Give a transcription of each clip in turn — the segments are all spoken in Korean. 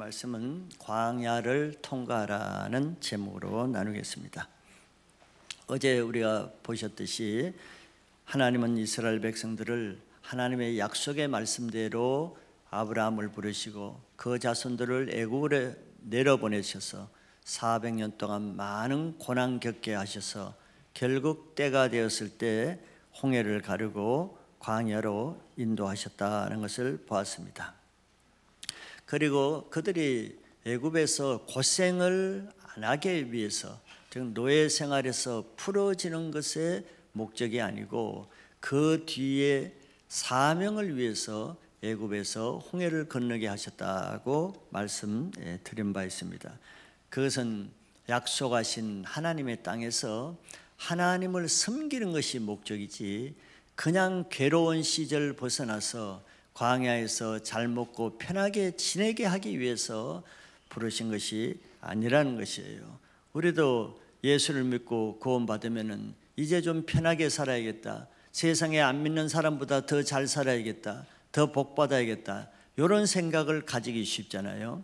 말씀은 광야를 통과하라는 제목으로 나누겠습니다. 어제 우리가 보셨듯이 하나님은 이스라엘 백성들을 하나님의 약속의 말씀대로 아브라함을 부르시고 그 자손들을 애굽으로 내려보내셔서 400년 동안 많은 고난 겪게 하셔서 결국 때가 되었을 때 홍해를 가르고 광야로 인도하셨다는 것을 보았습니다. 그리고 그들이 애굽에서 고생을 안 하기 위해서, 즉 노예 생활에서 풀어지는 것의 목적이 아니고 그 뒤에 사명을 위해서 애굽에서 홍해를 건너게 하셨다고 말씀드린 바 있습니다. 그것은 약속하신 하나님의 땅에서 하나님을 섬기는 것이 목적이지 그냥 괴로운 시절 벗어나서 광야에서 잘 먹고 편하게 지내게 하기 위해서 부르신 것이 아니라는 것이에요. 우리도 예수를 믿고 구원받으면 이제 좀 편하게 살아야겠다, 세상에 안 믿는 사람보다 더 잘 살아야겠다, 더 복 받아야겠다, 이런 생각을 가지기 쉽잖아요.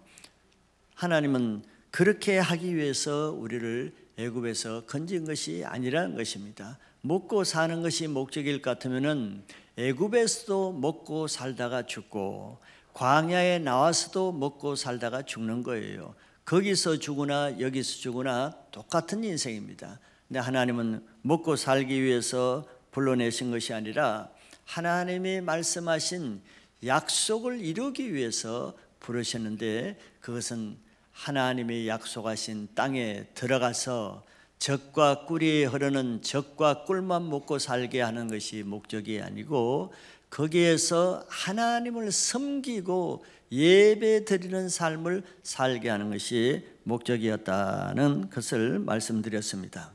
하나님은 그렇게 하기 위해서 우리를 애굽에서 건진 것이 아니라는 것입니다. 먹고 사는 것이 목적일 것 같으면은 애굽에서도 먹고 살다가 죽고 광야에 나와서도 먹고 살다가 죽는 거예요. 거기서 죽으나 여기서 죽으나 똑같은 인생입니다. 근데 하나님은 먹고 살기 위해서 불러내신 것이 아니라 하나님이 말씀하신 약속을 이루기 위해서 부르셨는데, 그것은 하나님이 약속하신 땅에 들어가서 젖과 꿀이 흐르는 젖과 꿀만 먹고 살게 하는 것이 목적이 아니고 거기에서 하나님을 섬기고 예배 드리는 삶을 살게 하는 것이 목적이었다는 것을 말씀드렸습니다.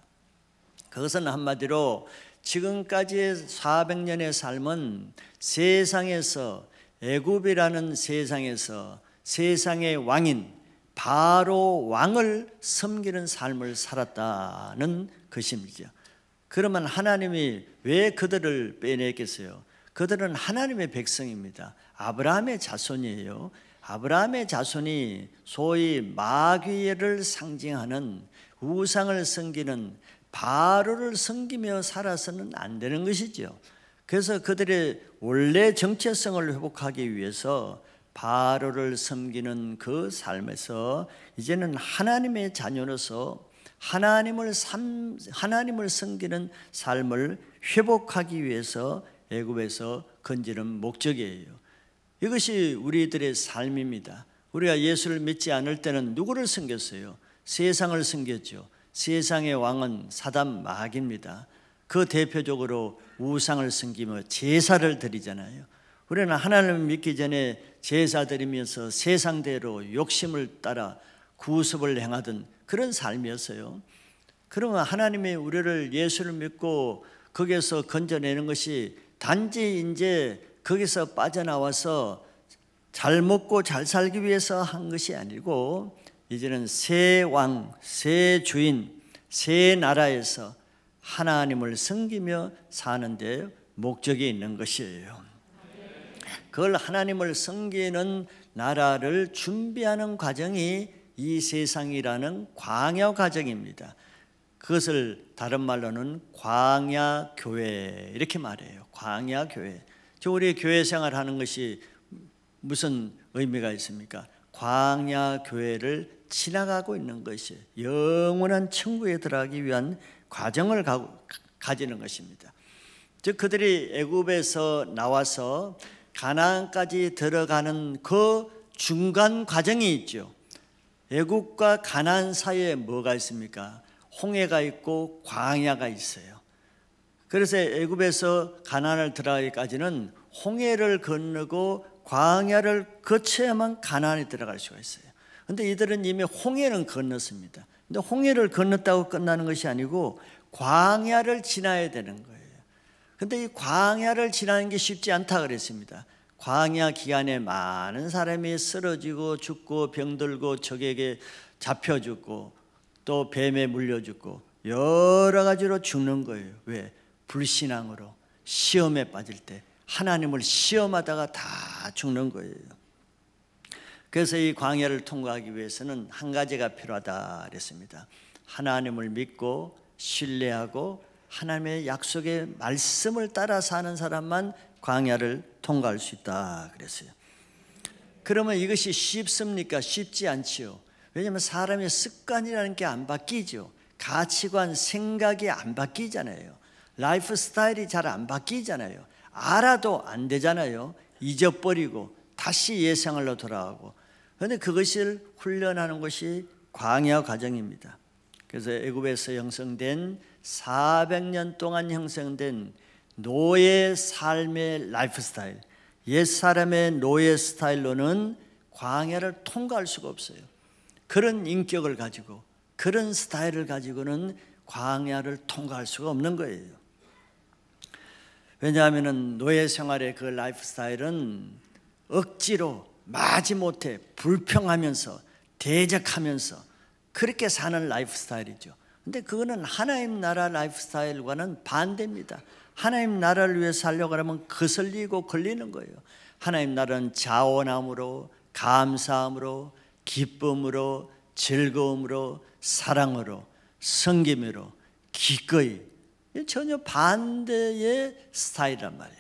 그것은 한마디로 지금까지의 400년의 삶은 세상에서, 애굽이라는 세상에서 세상의 왕인 바로 왕을 섬기는 삶을 살았다는 것입니다. 그러면 하나님이 왜 그들을 빼냈겠어요? 그들은 하나님의 백성입니다. 아브라함의 자손이에요. 아브라함의 자손이 소위 마귀를 상징하는 우상을 섬기는 바로를 섬기며 살아서는 안 되는 것이죠. 그래서 그들의 원래 정체성을 회복하기 위해서 바로를 섬기는 그 삶에서 이제는 하나님의 자녀로서 하나님을 섬기는 삶을 회복하기 위해서 애굽에서 건지는 목적이에요. 이것이 우리들의 삶입니다. 우리가 예수를 믿지 않을 때는 누구를 섬겼어요? 세상을 섬겼죠. 세상의 왕은 사단 마귀입니다. 그 대표적으로 우상을 섬기며 제사를 드리잖아요. 우리는 하나님을 믿기 전에 제사 드리면서 세상대로 욕심을 따라 구습을 행하던 그런 삶이었어요. 그러면 하나님이 우리를 예수를 믿고 거기에서 건져내는 것이 단지 이제 거기서 빠져나와서 잘 먹고 잘 살기 위해서 한 것이 아니고 이제는 새 왕, 새 주인, 새 나라에서 하나님을 섬기며 사는 데 목적이 있는 것이에요. 그걸 하나님을 섬기는 나라를 준비하는 과정이 이 세상이라는 광야 과정입니다. 그것을 다른 말로는 광야교회 이렇게 말해요. 광야교회. 우리 교회 생활하는 것이 무슨 의미가 있습니까? 광야교회를 지나가고 있는 것이 영원한 천국에 들어가기 위한 과정을 가지는 것입니다. 즉 그들이 애굽에서 나와서 가나안까지 들어가는 그 중간 과정이 있죠. 애굽과 가나안 사이에 뭐가 있습니까? 홍해가 있고 광야가 있어요. 그래서 애굽에서 가나안을 들어가기까지는 홍해를 건너고 광야를 거쳐야만 가나안에 들어갈 수가 있어요. 그런데 이들은 이미 홍해는 건넜습니다. 근데 홍해를 건넜다고 끝나는 것이 아니고 광야를 지나야 되는 거예요. 그런데 이 광야를 지나는 게 쉽지 않다 그랬습니다. 광야 기간에 많은 사람이 쓰러지고 죽고 병들고 적에게 잡혀 죽고 또 뱀에 물려 죽고 여러 가지로 죽는 거예요. 왜? 불신앙으로 시험에 빠질 때 하나님을 시험하다가 다 죽는 거예요. 그래서 이 광야를 통과하기 위해서는 한 가지가 필요하다 그랬습니다. 하나님을 믿고 신뢰하고 하나님의 약속의 말씀을 따라 사는 사람만 광야를 통과할 수 있다 그랬어요. 그러면 이것이 쉽습니까? 쉽지 않지요. 왜냐하면 사람의 습관이라는 게 안 바뀌죠. 가치관, 생각이 안 바뀌잖아요. 라이프 스타일이 잘 안 바뀌잖아요. 알아도 안 되잖아요. 잊어버리고 다시 옛생활로 돌아가고. 그런데 그것을 훈련하는 것이 광야 과정입니다. 그래서 애굽에서 형성된 400년 동안 형성된 노예 삶의 라이프 스타일, 옛사람의 노예 스타일로는 광야를 통과할 수가 없어요. 그런 인격을 가지고 그런 스타일을 가지고는 광야를 통과할 수가 없는 거예요. 왜냐하면 노예 생활의 그 라이프 스타일은 억지로 마지못해 불평하면서 대적하면서 그렇게 사는 라이프 스타일이죠. 근데 그거는 하나님 나라 라이프 스타일과는 반대입니다. 하나님 나라를 위해 살려고 하면 거슬리고 걸리는 거예요. 하나님 나라는 자원함으로, 감사함으로, 기쁨으로, 즐거움으로, 사랑으로, 섬김으로, 기꺼이, 전혀 반대의 스타일이란 말이에요.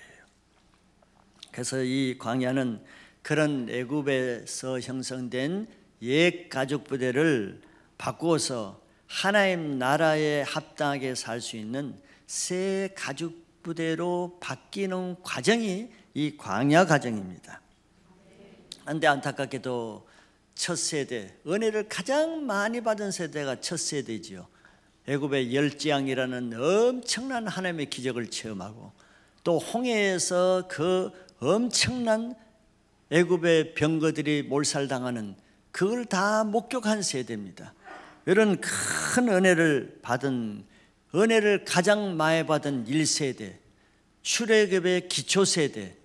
그래서 이 광야는 그런 애굽에서 형성된 옛 가족 부대를 바꾸어서 하나님 나라에 합당하게 살 수 있는 새 가족 부대로 바뀌는 과정이 이 광야 과정입니다. 그런데 안타깝게도 첫 세대, 은혜를 가장 많이 받은 세대가 첫 세대지요. 애굽의 열지양이라는 엄청난 하나님의 기적을 체험하고 또 홍해에서 그 엄청난 애굽의 병거들이 몰살당하는 그걸 다 목격한 세대입니다. 이런 큰 은혜를 받은, 은혜를 가장 많이 받은 1세대, 출애굽의 기초세대,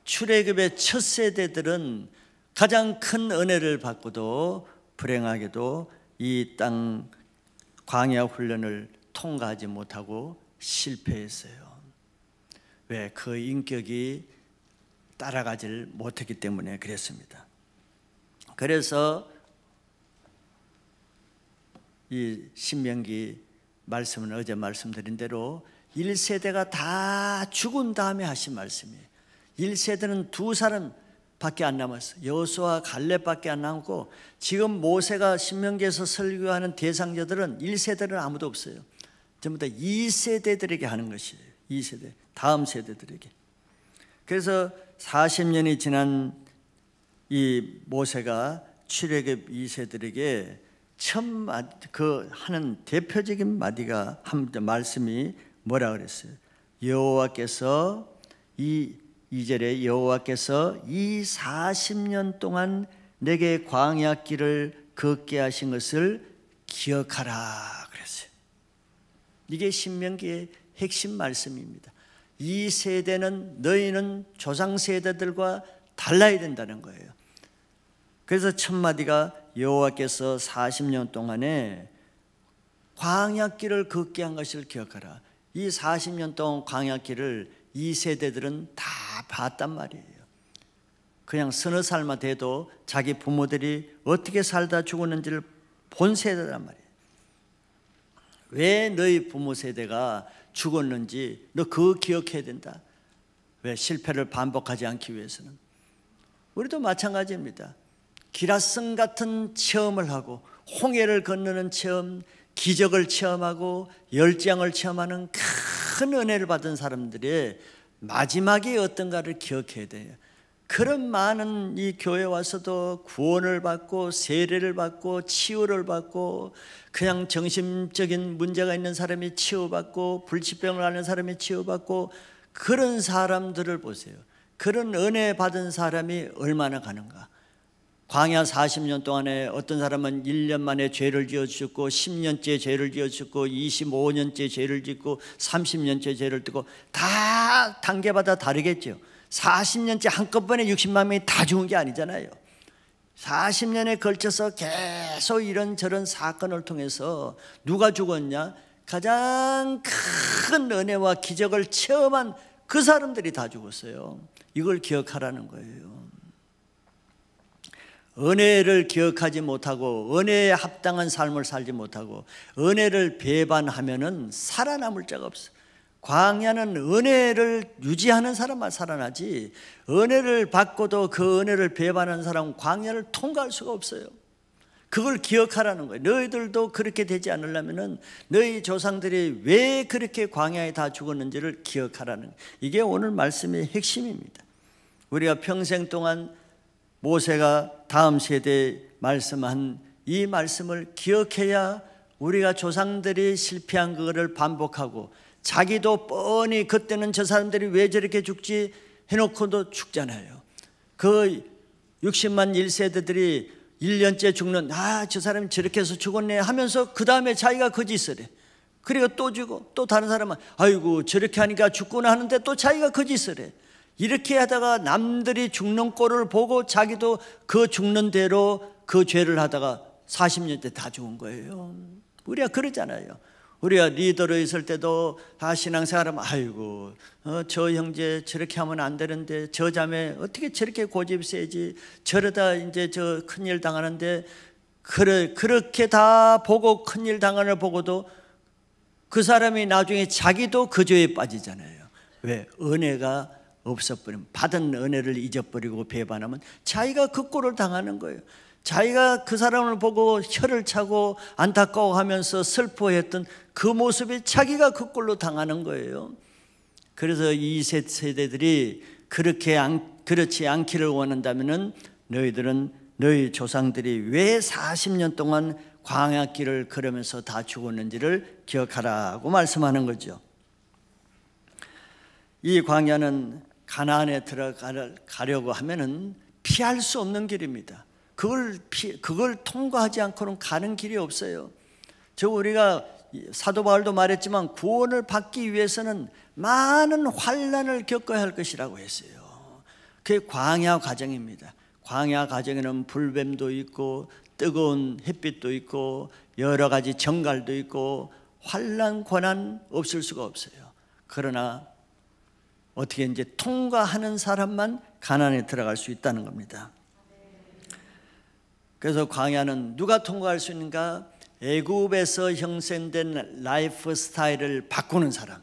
출애굽의 첫 세대들은 가장 큰 은혜를 받고도 불행하게도 이 땅 광야 훈련을 통과하지 못하고 실패했어요. 왜? 그 인격이 따라가질 못했기 때문에 그랬습니다. 그래서 이 신명기 말씀은 어제 말씀드린 대로 1세대가 다 죽은 다음에 하신 말씀이에요. 1세대는 두 사람밖에 안 남았어요. 여호수아와 갈렙밖에 안 남고 지금 모세가 신명기에서 설교하는 대상자들은 1세대는 아무도 없어요. 전부 다 2세대들에게 하는 것이에요. 2세대, 다음 세대들에게. 그래서 40년이 지난 이 모세가 출애굽 2세들에게 그 하는 대표적인 마디가 한 말씀이 뭐라 그랬어요? 여호와께서 이 2절에 여호와께서 이 40년 동안 내게 광야 길을 걷게 하신 것을 기억하라 그랬어요. 이게 신명기의 핵심 말씀입니다. 이 세대는 너희는 조상 세대들과 달라야 된다는 거예요. 그래서 첫 마디가 여호와께서 40년 동안에 광야길을 걷게 한 것을 기억하라. 이 40년 동안 광야길을 이 세대들은 다 봤단 말이에요. 그냥 서너 살만 돼도 자기 부모들이 어떻게 살다 죽었는지를 본 세대란 말이에요. 왜 너희 부모 세대가 죽었는지 너 그거 기억해야 된다. 왜? 실패를 반복하지 않기 위해서는. 우리도 마찬가지입니다. 기라성 같은 체험을 하고 홍해를 건너는 체험, 기적을 체험하고 열지양을 체험하는 큰 은혜를 받은 사람들의 마지막이 어떤가를 기억해야 돼요. 그런 많은 이 교회 와서도 구원을 받고 세례를 받고 치유를 받고 그냥 정신적인 문제가 있는 사람이 치유받고 불치병을 앓는 사람이 치유받고 그런 사람들을 보세요. 그런 은혜 받은 사람이 얼마나 가는가. 광야 40년 동안에 어떤 사람은 1년 만에 죄를 지어 죽고 10년째 죄를 지어 죽고 25년째 죄를 짓고 30년째 죄를 짓고 다 단계마다 다르겠죠. 40년째 한꺼번에 60만 명이 다 죽은 게 아니잖아요. 40년에 걸쳐서 계속 이런저런 사건을 통해서 누가 죽었냐? 가장 큰 은혜와 기적을 체험한 그 사람들이 다 죽었어요. 이걸 기억하라는 거예요. 은혜를 기억하지 못하고 은혜에 합당한 삶을 살지 못하고 은혜를 배반하면은 살아남을 자가 없어. 광야는 은혜를 유지하는 사람만 살아나지, 은혜를 받고도 그 은혜를 배반하는 사람은 광야를 통과할 수가 없어요. 그걸 기억하라는 거예요. 너희들도 그렇게 되지 않으려면은 너희 조상들이 왜 그렇게 광야에 다 죽었는지를 기억하라는 거예요. 이게 오늘 말씀의 핵심입니다. 우리가 평생 동안 모세가 다음 세대에 말씀한 이 말씀을 기억해야 우리가 조상들이 실패한 그거를 반복하고, 자기도 뻔히 그때는 저 사람들이 왜 저렇게 죽지 해놓고도 죽잖아요. 그 60만 1세대들이 1년째 죽는, 저 사람이 저렇게 해서 죽었네 하면서 그 다음에 자기가 그 짓을 해. 그리고 또 죽고, 또 다른 사람은 아이고 저렇게 하니까 죽구나 하는데 또 자기가 그 짓을 해. 이렇게 하다가 남들이 죽는 꼴을 보고 자기도 그 죽는 대로 그 죄를 하다가 40년째 다 죽은 거예요. 우리가 그러잖아요. 우리가 리더로 있을 때도 다 신앙생활하면 아이고 저 형제 저렇게 하면 안 되는데, 저 자매 어떻게 저렇게 고집 세지, 저러다 이제 저 큰일 당하는데, 그렇게 다 보고 큰일 당하는 걸 보고도 그 사람이 나중에 자기도 그 죄에 빠지잖아요. 왜? 은혜가 없어버리면, 받은 은혜를 잊어버리고 배반하면 자기가 그 꼴을 당하는 거예요. 자기가 그 사람을 보고 혀를 차고 안타까워하면서 슬퍼했던 그 모습이 자기가 그 꼴로 당하는 거예요. 그래서 이 세대들이 그렇지 않기를 원한다면은 너희들은 너희 조상들이 왜 40년 동안 광야길을 걸으면서 다 죽었는지를 기억하라고 말씀하는 거죠. 이 광야는 가나안에 들어가려고 하면은 피할 수 없는 길입니다. 그걸 통과하지 않고는 가는 길이 없어요. 우리가 사도 바울도 말했지만 구원을 받기 위해서는 많은 환난을 겪어야 할 것이라고 했어요. 그게 광야 과정입니다. 광야 과정에는 불뱀도 있고 뜨거운 햇빛도 있고 여러 가지 정갈도 있고 환난 고난 없을 수가 없어요. 그러나 어떻게 이제 통과하는 사람만 가나안에 들어갈 수 있다는 겁니다. 그래서 광야는 누가 통과할 수 있는가? 애굽에서 형성된 라이프 스타일을 바꾸는 사람,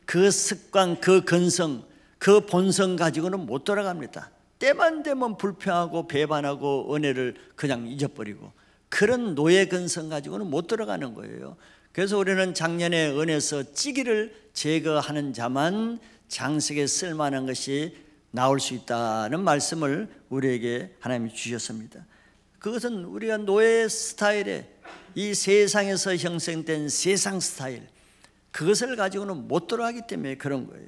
그 습관, 그 근성, 그 본성 가지고는 못 돌아갑니다. 때만 되면 불평하고 배반하고 은혜를 그냥 잊어버리고, 그런 노예 근성 가지고는 못 들어가는 거예요. 그래서 우리는 작년에 은혜서 찌기를 제거하는 자만 장식에 쓸만한 것이 나올 수 있다는 말씀을 우리에게 하나님이 주셨습니다. 그것은 우리가 노예 스타일에, 이 세상에서 형성된 세상 스타일, 그것을 가지고는 못 돌아가기 때문에 그런 거예요.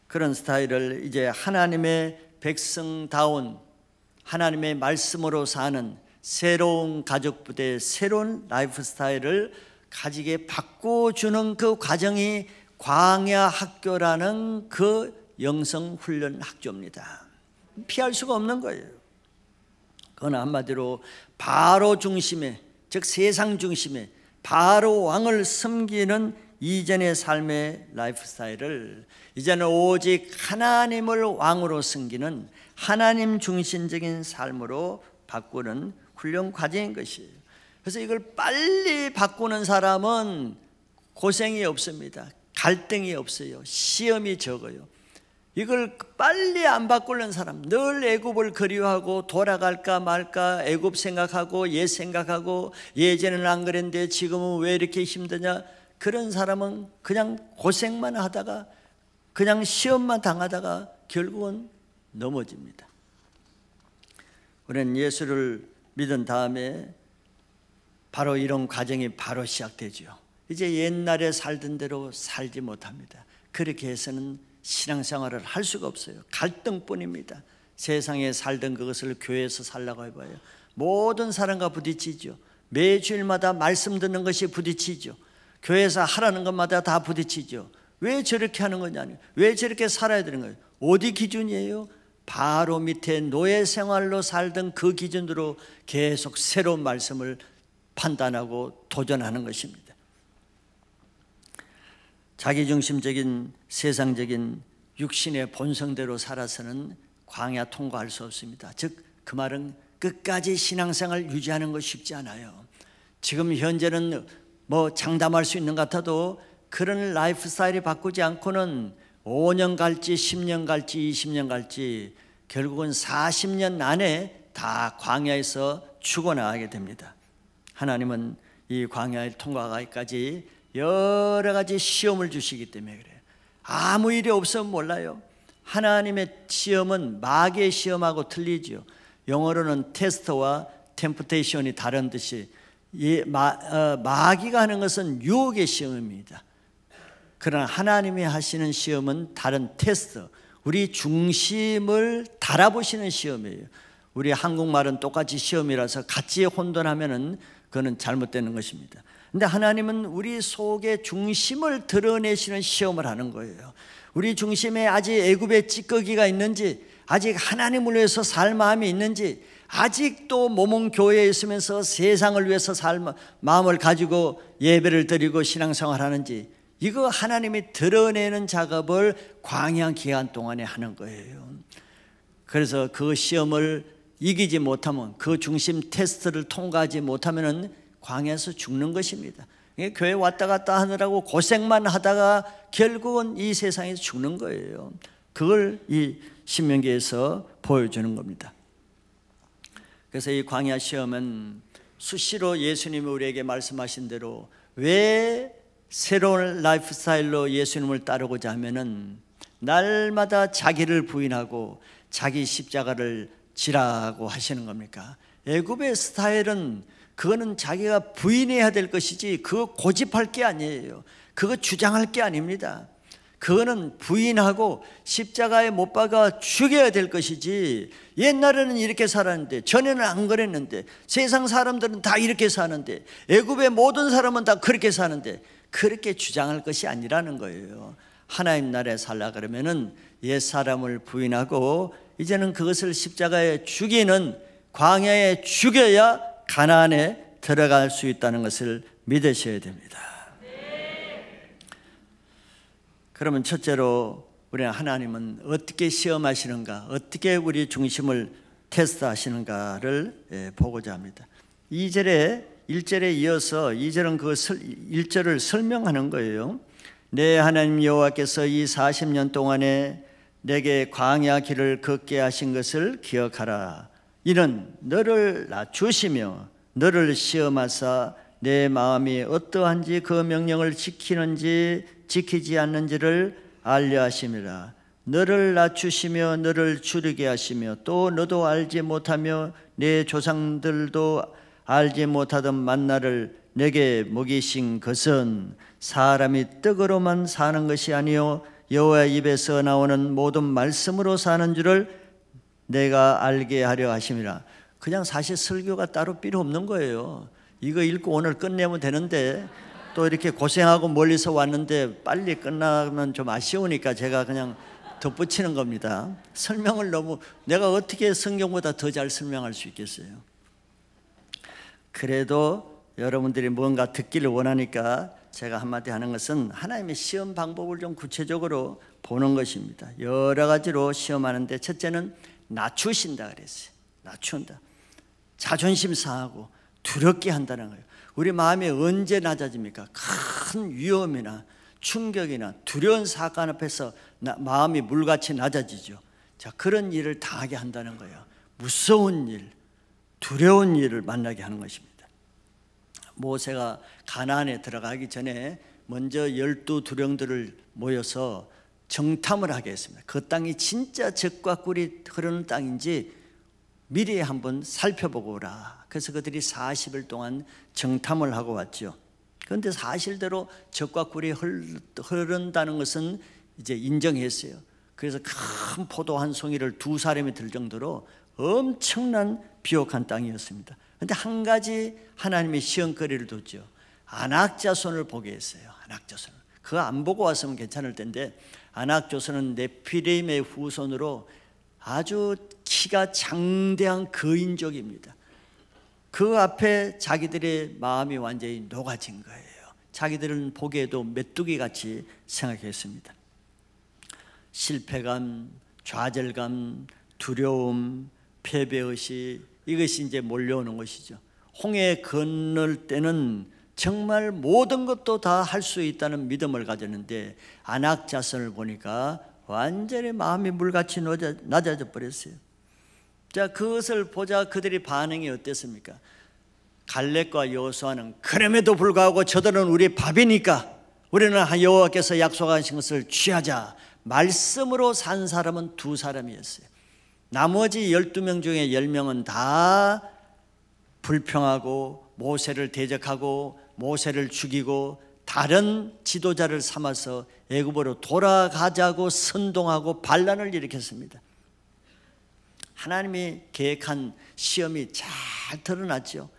그런 스타일을 이제 하나님의 백성다운 하나님의 말씀으로 사는 새로운 가족 부대, 새로운 라이프 스타일을 가지게 바꿔주는 그 과정이 광야 학교라는 그 영성 훈련 학교입니다. 피할 수가 없는 거예요. 그건 한마디로 바로 중심에, 즉 세상 중심에 바로 왕을 섬기는 이전의 삶의 라이프 스타일을 이제는 오직 하나님을 왕으로 섬기는 하나님 중심적인 삶으로 바꾸는 훈련 과정인 것이에요. 그래서 이걸 빨리 바꾸는 사람은 고생이 없습니다. 갈등이 없어요. 시험이 적어요. 이걸 빨리 안 바꾸는 사람, 늘 애굽을 그리워하고 돌아갈까 말까 애굽 생각하고 옛 생각하고 예전에는 안 그랬는데 지금은 왜 이렇게 힘드냐, 그런 사람은 그냥 고생만 하다가 그냥 시험만 당하다가 결국은 넘어집니다. 우리는 예수를 믿은 다음에 바로 이런 과정이 바로 시작되죠. 이제 옛날에 살던 대로 살지 못합니다. 그렇게 해서는 신앙생활을 할 수가 없어요. 갈등뿐입니다. 세상에 살던 그것을 교회에서 살라고 해봐요. 모든 사람과 부딪히죠. 매주일마다 말씀 듣는 것이 부딪히죠. 교회에서 하라는 것마다 다 부딪히죠. 왜 저렇게 하는 거냐, 왜 저렇게 살아야 되는 거예요? 어디 기준이에요? 바로 밑에 노예 생활로 살던 그 기준으로 계속 새로운 말씀을 판단하고 도전하는 것입니다. 자기중심적인 세상적인 육신의 본성대로 살아서는 광야 통과할 수 없습니다. 즉 그 말은 끝까지 신앙생활 유지하는 거 쉽지 않아요. 지금 현재는 뭐 장담할 수 있는 것 같아도 그런 라이프 스타일이 바꾸지 않고는 5년 갈지 10년 갈지 20년 갈지 결국은 40년 안에 다 광야에서 죽어나가게 됩니다. 하나님은 이 광야를 통과하기까지 여러 가지 시험을 주시기 때문에 그래요. 아무 일이 없으면 몰라요. 하나님의 시험은 마귀의 시험하고 틀리지요. 영어로는 테스트와 템프테이션이 다른 듯이 마귀가 하는 것은 유혹의 시험입니다. 그러나 하나님이 하시는 시험은 다른 테스트, 우리 중심을 달아보시는 시험이에요. 우리 한국말은 똑같이 시험이라서 같이 혼돈하면은 그거는 잘못되는 것입니다. 근데 하나님은 우리 속의 중심을 드러내시는 시험을 하는 거예요. 우리 중심에 아직 애굽의 찌꺼기가 있는지, 아직 하나님을 위해서 살 마음이 있는지, 아직도 모몬교회에 있으면서 세상을 위해서 살 마음을 가지고 예배를 드리고 신앙생활 하는지, 이거 하나님이 드러내는 작업을 광야 기간 동안에 하는 거예요. 그래서 그 시험을 이기지 못하면, 그 중심 테스트를 통과하지 못하면 광야에서 죽는 것입니다. 교회 왔다 갔다 하느라고 고생만 하다가 결국은 이 세상에서 죽는 거예요. 그걸 이 신명기에서 보여주는 겁니다. 그래서 이 광야 시험은 수시로 예수님이 우리에게 말씀하신 대로 왜 새로운 라이프 스타일로 예수님을 따르고자 하면은 날마다 자기를 부인하고 자기 십자가를 지라고 하시는 겁니까? 애굽의 스타일은 그거는 자기가 부인해야 될 것이지 그거 고집할 게 아니에요. 그거 주장할 게 아닙니다. 그거는 부인하고 십자가에 못 박아 죽여야 될 것이지, 옛날에는 이렇게 살았는데, 전에는 안 그랬는데, 세상 사람들은 다 이렇게 사는데, 애굽의 모든 사람은 다 그렇게 사는데, 그렇게 주장할 것이 아니라는 거예요. 하나님 나라에 살라 그러면은 옛 사람을 부인하고 이제는 그것을 십자가에 죽이는, 광야에 죽여야 가나안에 들어갈 수 있다는 것을 믿으셔야 됩니다. 그러면 첫째로 우리는 하나님은 어떻게 시험하시는가, 어떻게 우리 중심을 테스트하시는가를 보고자 합니다. 1절에 이어서 2절은 그 1절을 설명하는 거예요. 내 하나님 여호와께서 이 40년 동안에 내게 광야 길을 걷게 하신 것을 기억하라. 이는 너를 낮추시며 너를 시험하사 내 마음이 어떠한지 그 명령을 지키는지 지키지 않는지를 알려 하심이라. 너를 낮추시며 너를 줄이게 하시며 또 너도 알지 못하며 내 조상들도 알지 못하던 만나를 내게 먹이신 것은 사람이 떡으로만 사는 것이 아니요 여호와의 입에서 나오는 모든 말씀으로 사는 줄을 내가 알게 하려 하심이라. 그냥 사실 설교가 따로 필요 없는 거예요. 이거 읽고 오늘 끝내면 되는데 또 이렇게 고생하고 멀리서 왔는데 빨리 끝나면 좀 아쉬우니까 제가 그냥 덧붙이는 겁니다. 설명을 너무, 내가 어떻게 성경보다 더 잘 설명할 수 있겠어요? 그래도 여러분들이 뭔가 듣기를 원하니까 제가 한마디 하는 것은 하나님의 시험 방법을 좀 구체적으로 보는 것입니다. 여러 가지로 시험하는데 첫째는 낮추신다 그랬어요. 낮춘다. 자존심 상하고 두렵게 한다는 거예요. 우리 마음이 언제 낮아집니까? 큰 위험이나 충격이나 두려운 사건 앞에서 마음이 물같이 낮아지죠. 자, 그런 일을 당하게 한다는 거예요. 무서운 일, 두려운 일을 만나게 하는 것입니다. 모세가 가나안에 들어가기 전에 먼저 12두령들을 모여서 정탐을 하게 했습니다. 그 땅이 진짜 젖과 꿀이 흐르는 땅인지 미리 한번 살펴보고 오라. 그래서 그들이 40일 동안 정탐을 하고 왔죠. 그런데 사실대로 젖과 꿀이 흐른다는 것은 이제 인정했어요. 그래서 큰 포도 한 송이를 2사람이 들 정도로 엄청난 비옥한 땅이었습니다. 그런데 한 가지 하나님의 시험거리를 뒀죠. 아낙자손을 보게 했어요. 아낙자손. 그거 안 보고 왔으면 괜찮을 텐데, 아낙자손은 네피림의 후손으로 아주 키가 장대한 거인족입니다. 그 앞에 자기들의 마음이 완전히 녹아진 거예요. 자기들은 보기에도 메뚜기같이 생각했습니다. 실패감, 좌절감, 두려움, 패배의식, 이것이 이제 몰려오는 것이죠. 홍해 건널 때는 정말 모든 것도 다 할 수 있다는 믿음을 가졌는데 아낙 자손을 보니까 완전히 마음이 물같이 낮아져 버렸어요. 자, 그것을 보자 그들의 반응이 어땠습니까? 갈렙과 여호수아는 그럼에도 불구하고 저들은 우리 밥이니까 우리는 여호와께서 약속하신 것을 취하자 말씀으로 산 사람은 2사람이었어요. 나머지 12명 중에 10명은 다 불평하고 모세를 대적하고 모세를 죽이고 다른 지도자를 삼아서 애굽으로 돌아가자고 선동하고 반란을 일으켰습니다. 하나님이 계획한 시험이 잘 드러났죠.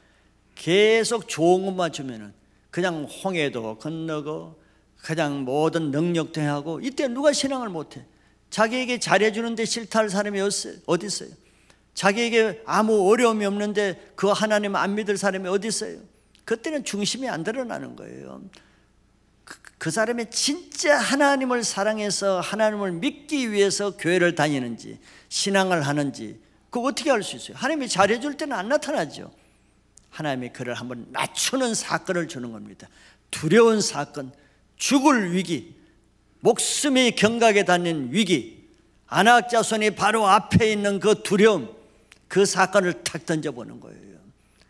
계속 좋은 것만 주면은 그냥 홍해도 건너고 그냥 모든 능력도 하고, 이때 누가 신앙을 못해? 자기에게 잘해주는데 싫다 할 사람이 어디 있어요? 자기에게 아무 어려움이 없는데 그 하나님 안 믿을 사람이 어디 있어요? 그때는 중심이 안 드러나는 거예요. 그 사람이 진짜 하나님을 사랑해서 하나님을 믿기 위해서 교회를 다니는지 신앙을 하는지 그거 어떻게 알 수 있어요? 하나님이 잘해줄 때는 안 나타나죠. 하나님이 그를 한번 낮추는 사건을 주는 겁니다. 두려운 사건, 죽을 위기, 목숨이 경각에 닿는 위기, 아낙 자손이 바로 앞에 있는 그 두려움, 그 사건을 탁 던져보는 거예요.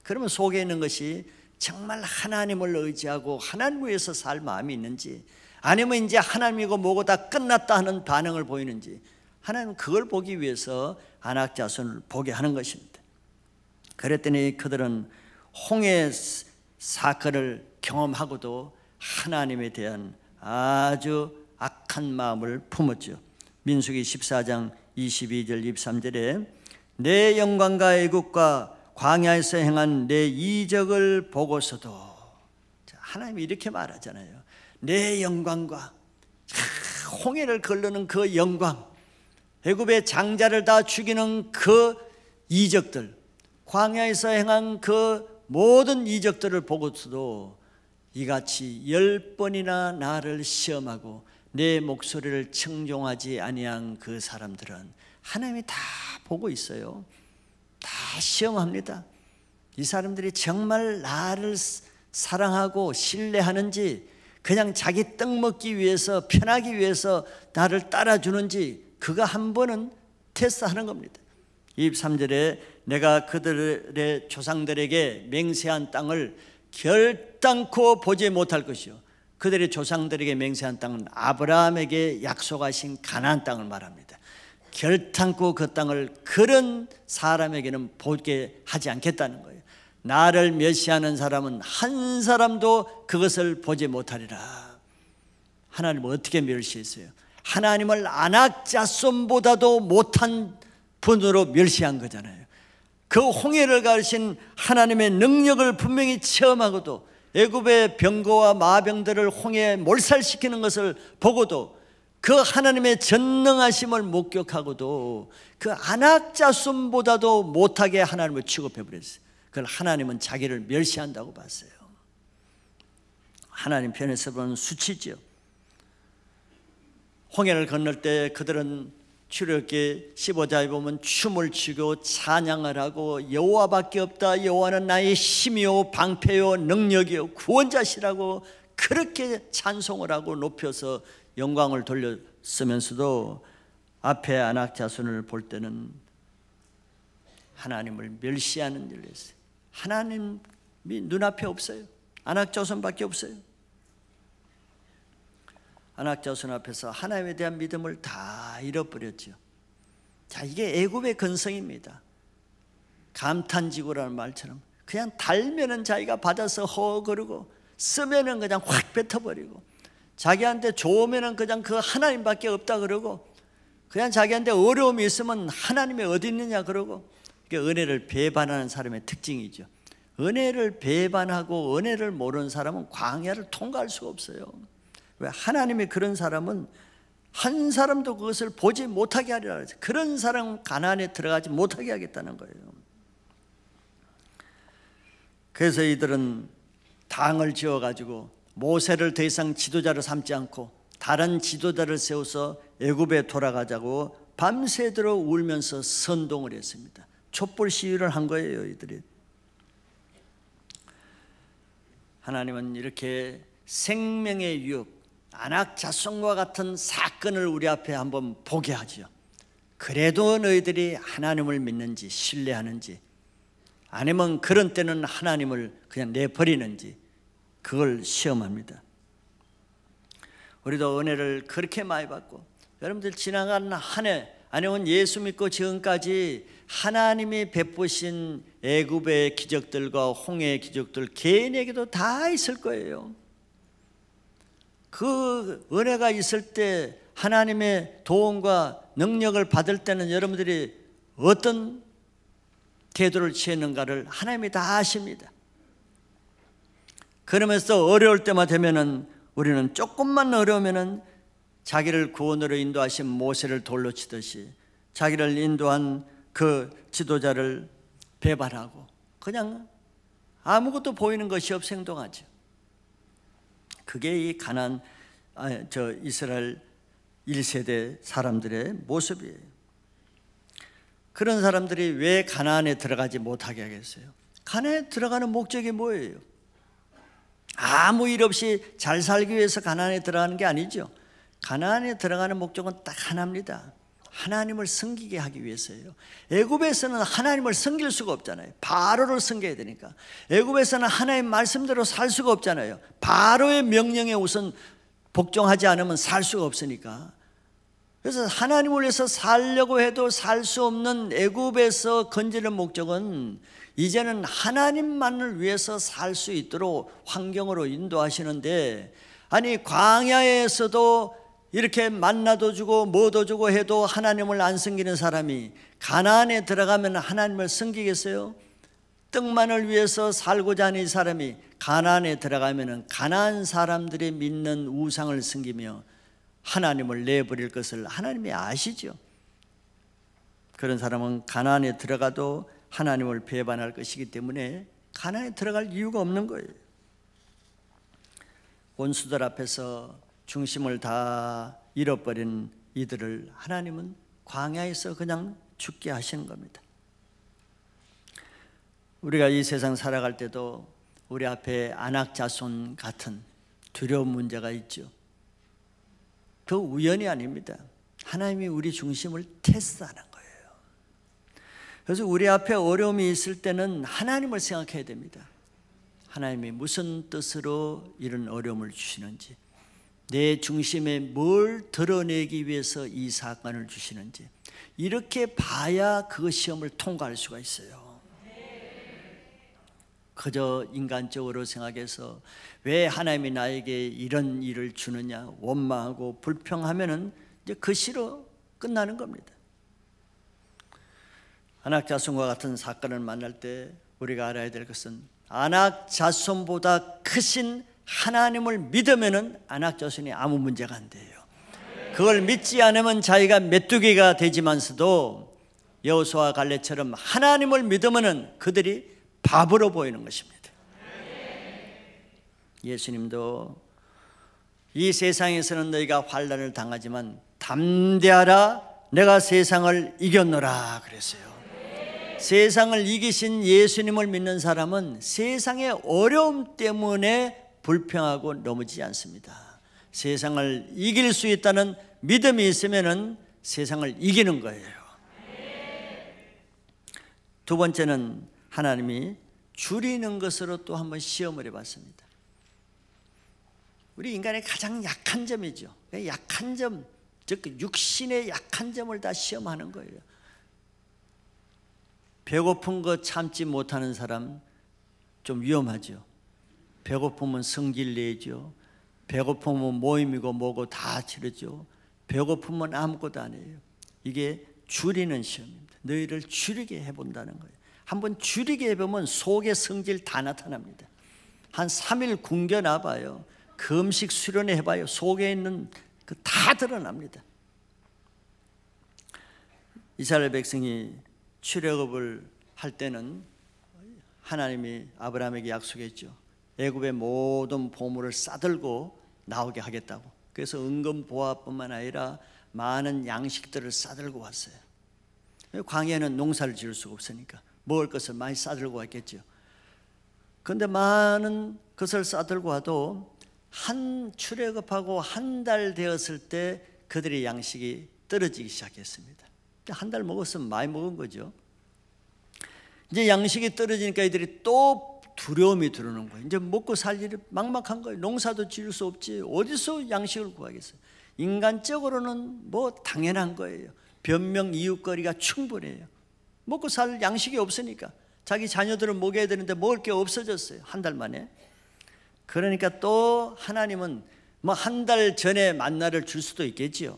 그러면 속에 있는 것이 정말 하나님을 의지하고 하나님 위해서 살 마음이 있는지, 아니면 이제 하나님이고 뭐고 다 끝났다 하는 반응을 보이는지, 하나님은 그걸 보기 위해서 아낙 자손을 보게 하는 것입니다. 그랬더니 그들은 홍해 사건을 경험하고도 하나님에 대한 아주 악한 마음을 품었죠. 민수기 14장 22절 23절에 내 영광과 애국과 광야에서 행한 내 이적을 보고서도, 하나님이 이렇게 말하잖아요. 내 영광과 홍해를 걸르는 그 영광, 애굽의 장자를 다 죽이는 그 이적들, 광야에서 행한 그 모든 이적들을 보고서도 이같이 10번이나 나를 시험하고 내 목소리를 청종하지 아니한 그 사람들은 하나님이 다 보고 있어요. 다 시험합니다. 이 사람들이 정말 나를 사랑하고 신뢰하는지, 그냥 자기 떡 먹기 위해서 편하기 위해서 나를 따라주는지, 그거 한 번은 테스트하는 겁니다. 23절에 내가 그들의 조상들에게 맹세한 땅을 결단코 보지 못할 것이요, 그들의 조상들에게 맹세한 땅은 아브라함에게 약속하신 가나안 땅을 말합니다. 결단코 그 땅을 그런 사람에게는 보게 하지 않겠다는 거예요. 나를 멸시하는 사람은 한 사람도 그것을 보지 못하리라. 하나님은 어떻게 멸시했어요? 하나님을 아낙 자손보다도 못한 분으로 멸시한 거잖아요. 그 홍해를 가르신 하나님의 능력을 분명히 체험하고도, 애굽의 병거와 마병들을 홍해에 몰살시키는 것을 보고도, 그 하나님의 전능하심을 목격하고도 그 아낙 자손보다도 못하게 하나님을 취급해버렸어요. 그걸 하나님은 자기를 멸시한다고 봤어요. 하나님 편에서 보는 수치죠. 홍해를 건널 때 그들은 출애굽기 15장에 보면 춤을 추고 찬양을 하고 여호와밖에 없다, 여호와는 나의 힘이요 방패요 능력이요 구원자시라고 그렇게 찬송을 하고 높여서 영광을 돌렸으면서도 앞에 아낙 자손을 볼 때는 하나님을 멸시하는 일을 했어요. 하나님이 눈앞에 없어요. 아낙 자손밖에 없어요. 아낙 자손 앞에서 하나님에 대한 믿음을 다 잃어버렸죠. 자, 이게 애굽의 근성입니다. 감탄지구라는 말처럼 그냥 달면은 자기가 받아서 허거르고, 쓰면은 그냥 확 뱉어버리고, 자기한테 좋으면은 그냥 그 하나님밖에 없다 그러고, 그냥 자기한테 어려움이 있으면 하나님이 어디 있느냐 그러고, 이게 은혜를 배반하는 사람의 특징이죠. 은혜를 배반하고 은혜를 모르는 사람은 광야를 통과할 수가 없어요. 왜? 하나님이 그런 사람은 한 사람도 그것을 보지 못하게 하리라 그랬어요. 그런 사람은 가나안에 들어가지 못하게 하겠다는 거예요. 그래서 이들은 당을 지어가지고 모세를 더 이상 지도자로 삼지 않고 다른 지도자를 세워서 애굽에 돌아가자고 밤새도록 울면서 선동을 했습니다. 촛불 시위를 한 거예요, 이들이. 하나님은 이렇게 생명의 유혹, 안악자손과 같은 사건을 우리 앞에 한번 보게 하죠. 그래도 너희들이 하나님을 믿는지 신뢰하는지, 아니면 그런 때는 하나님을 그냥 내버리는지, 그걸 시험합니다. 우리도 은혜를 그렇게 많이 받고, 여러분들 지나간 한 해, 아니면 예수 믿고 지금까지 하나님이 베푸신 애굽의 기적들과 홍해의 기적들 개인에게도 다 있을 거예요. 그 은혜가 있을 때, 하나님의 도움과 능력을 받을 때는 여러분들이 어떤 태도를 취했는가를 하나님이 다 아십니다. 그러면서 어려울 때만 되면은, 우리는 조금만 어려우면은 자기를 구원으로 인도하신 모세를 돌로 치듯이 자기를 인도한 그 지도자를 배반하고 그냥 아무것도 보이는 것이 없이 행동하죠. 그게 이 이스라엘 1세대 사람들의 모습이에요. 그런 사람들이 왜 가나안에 들어가지 못하게 하겠어요? 가나안에 들어가는 목적이 뭐예요? 아무 일 없이 잘 살기 위해서 가나안에 들어가는 게 아니죠. 가나안에 들어가는 목적은 딱 하나입니다. 하나님을 섬기게 하기 위해서예요. 애굽에서는 하나님을 섬길 수가 없잖아요. 바로를 섬겨야 되니까. 애굽에서는 하나님 말씀대로 살 수가 없잖아요. 바로의 명령에 우선 복종하지 않으면 살 수가 없으니까. 그래서 하나님을 위해서 살려고 해도 살 수 없는 애굽에서 건지는 목적은 이제는 하나님만을 위해서 살 수 있도록 환경으로 인도하시는데, 아니 광야에서도 이렇게 만나도 주고 뭐도 주고 해도 하나님을 안 섬기는 사람이 가나안에 들어가면 하나님을 섬기겠어요? 떡만을 위해서 살고자 하는 사람이 가나안에 들어가면 가나안 사람들이 믿는 우상을 섬기며 하나님을 내버릴 것을 하나님이 아시죠. 그런 사람은 가나안에 들어가도 하나님을 배반할 것이기 때문에 가나안에 들어갈 이유가 없는 거예요. 원수들 앞에서 중심을 다 잃어버린 이들을 하나님은 광야에서 그냥 죽게 하시는 겁니다. 우리가 이 세상 살아갈 때도 우리 앞에 안악자손 같은 두려운 문제가 있죠. 그 우연이 아닙니다. 하나님이 우리 중심을 테스트하는 거예요. 그래서 우리 앞에 어려움이 있을 때는 하나님을 생각해야 됩니다. 하나님이 무슨 뜻으로 이런 어려움을 주시는지, 내 중심에 뭘 드러내기 위해서 이 사건을 주시는지, 이렇게 봐야 그 시험을 통과할 수가 있어요. 그저 인간적으로 생각해서 왜 하나님이 나에게 이런 일을 주느냐 원망하고 불평하면은 이제 그 시로 끝나는 겁니다. 안악자손과 같은 사건을 만날 때 우리가 알아야 될 것은, 안악자손보다 크신 하나님을 믿으면은 안악자손이 아무 문제가 안 돼요. 그걸 믿지 않으면 자기가 메뚜기가 되지만서도 여호수아와 갈렙처럼 하나님을 믿으면은 그들이 바보로 보이는 것입니다. 예수님도 이 세상에서는 너희가 환난을 당하지만 담대하라, 내가 세상을 이겼노라 그랬어요. 세상을 이기신 예수님을 믿는 사람은 세상의 어려움 때문에 불평하고 넘어지지 않습니다. 세상을 이길 수 있다는 믿음이 있으면 세상을 이기는 거예요. 두 번째는 하나님이 줄이는 것으로 또 한번 시험을 해봤습니다. 우리 인간의 가장 약한 점이죠. 약한 점, 즉 육신의 약한 점을 다 시험하는 거예요. 배고픈 거 참지 못하는 사람 좀 위험하죠. 배고프면 성질 내죠. 배고프면 모임이고 뭐고 다 치르죠. 배고프면 아무것도 안 해요. 이게 줄이는 시험입니다. 너희를 줄이게 해본다는 거예요. 한번 줄이게 해보면 속의 성질 다 나타납니다. 한 3일 굶겨놔 봐요. 그 음식 수련회 해봐요. 속에 있는 그 다 드러납니다. 이스라엘 백성이 출애굽을 할 때는 하나님이 아브라함에게 약속했죠. 애굽의 모든 보물을 싸들고 나오게 하겠다고. 그래서 은금 보화뿐만 아니라 많은 양식들을 싸들고 왔어요. 광야에는 농사를 지을 수가 없으니까 먹을 것을 많이 싸들고 왔겠죠. 그런데 많은 것을 싸들고 와도 출애굽하고 한 달 되었을 때 그들의 양식이 떨어지기 시작했습니다. 한 달 먹었으면 많이 먹은 거죠. 이제 양식이 떨어지니까 이들이 또 두려움이 들어오는 거예요. 이제 먹고 살 일이 막막한 거예요. 농사도 지을 수 없지 어디서 양식을 구하겠어요. 인간적으로는 뭐 당연한 거예요. 변명 이유거리가 충분해요. 먹고 살 양식이 없으니까. 자기 자녀들은 먹여야 되는데 먹을 게 없어졌어요. 한 달 만에. 그러니까 또 하나님은 뭐 한 달 전에 만나를 줄 수도 있겠지요.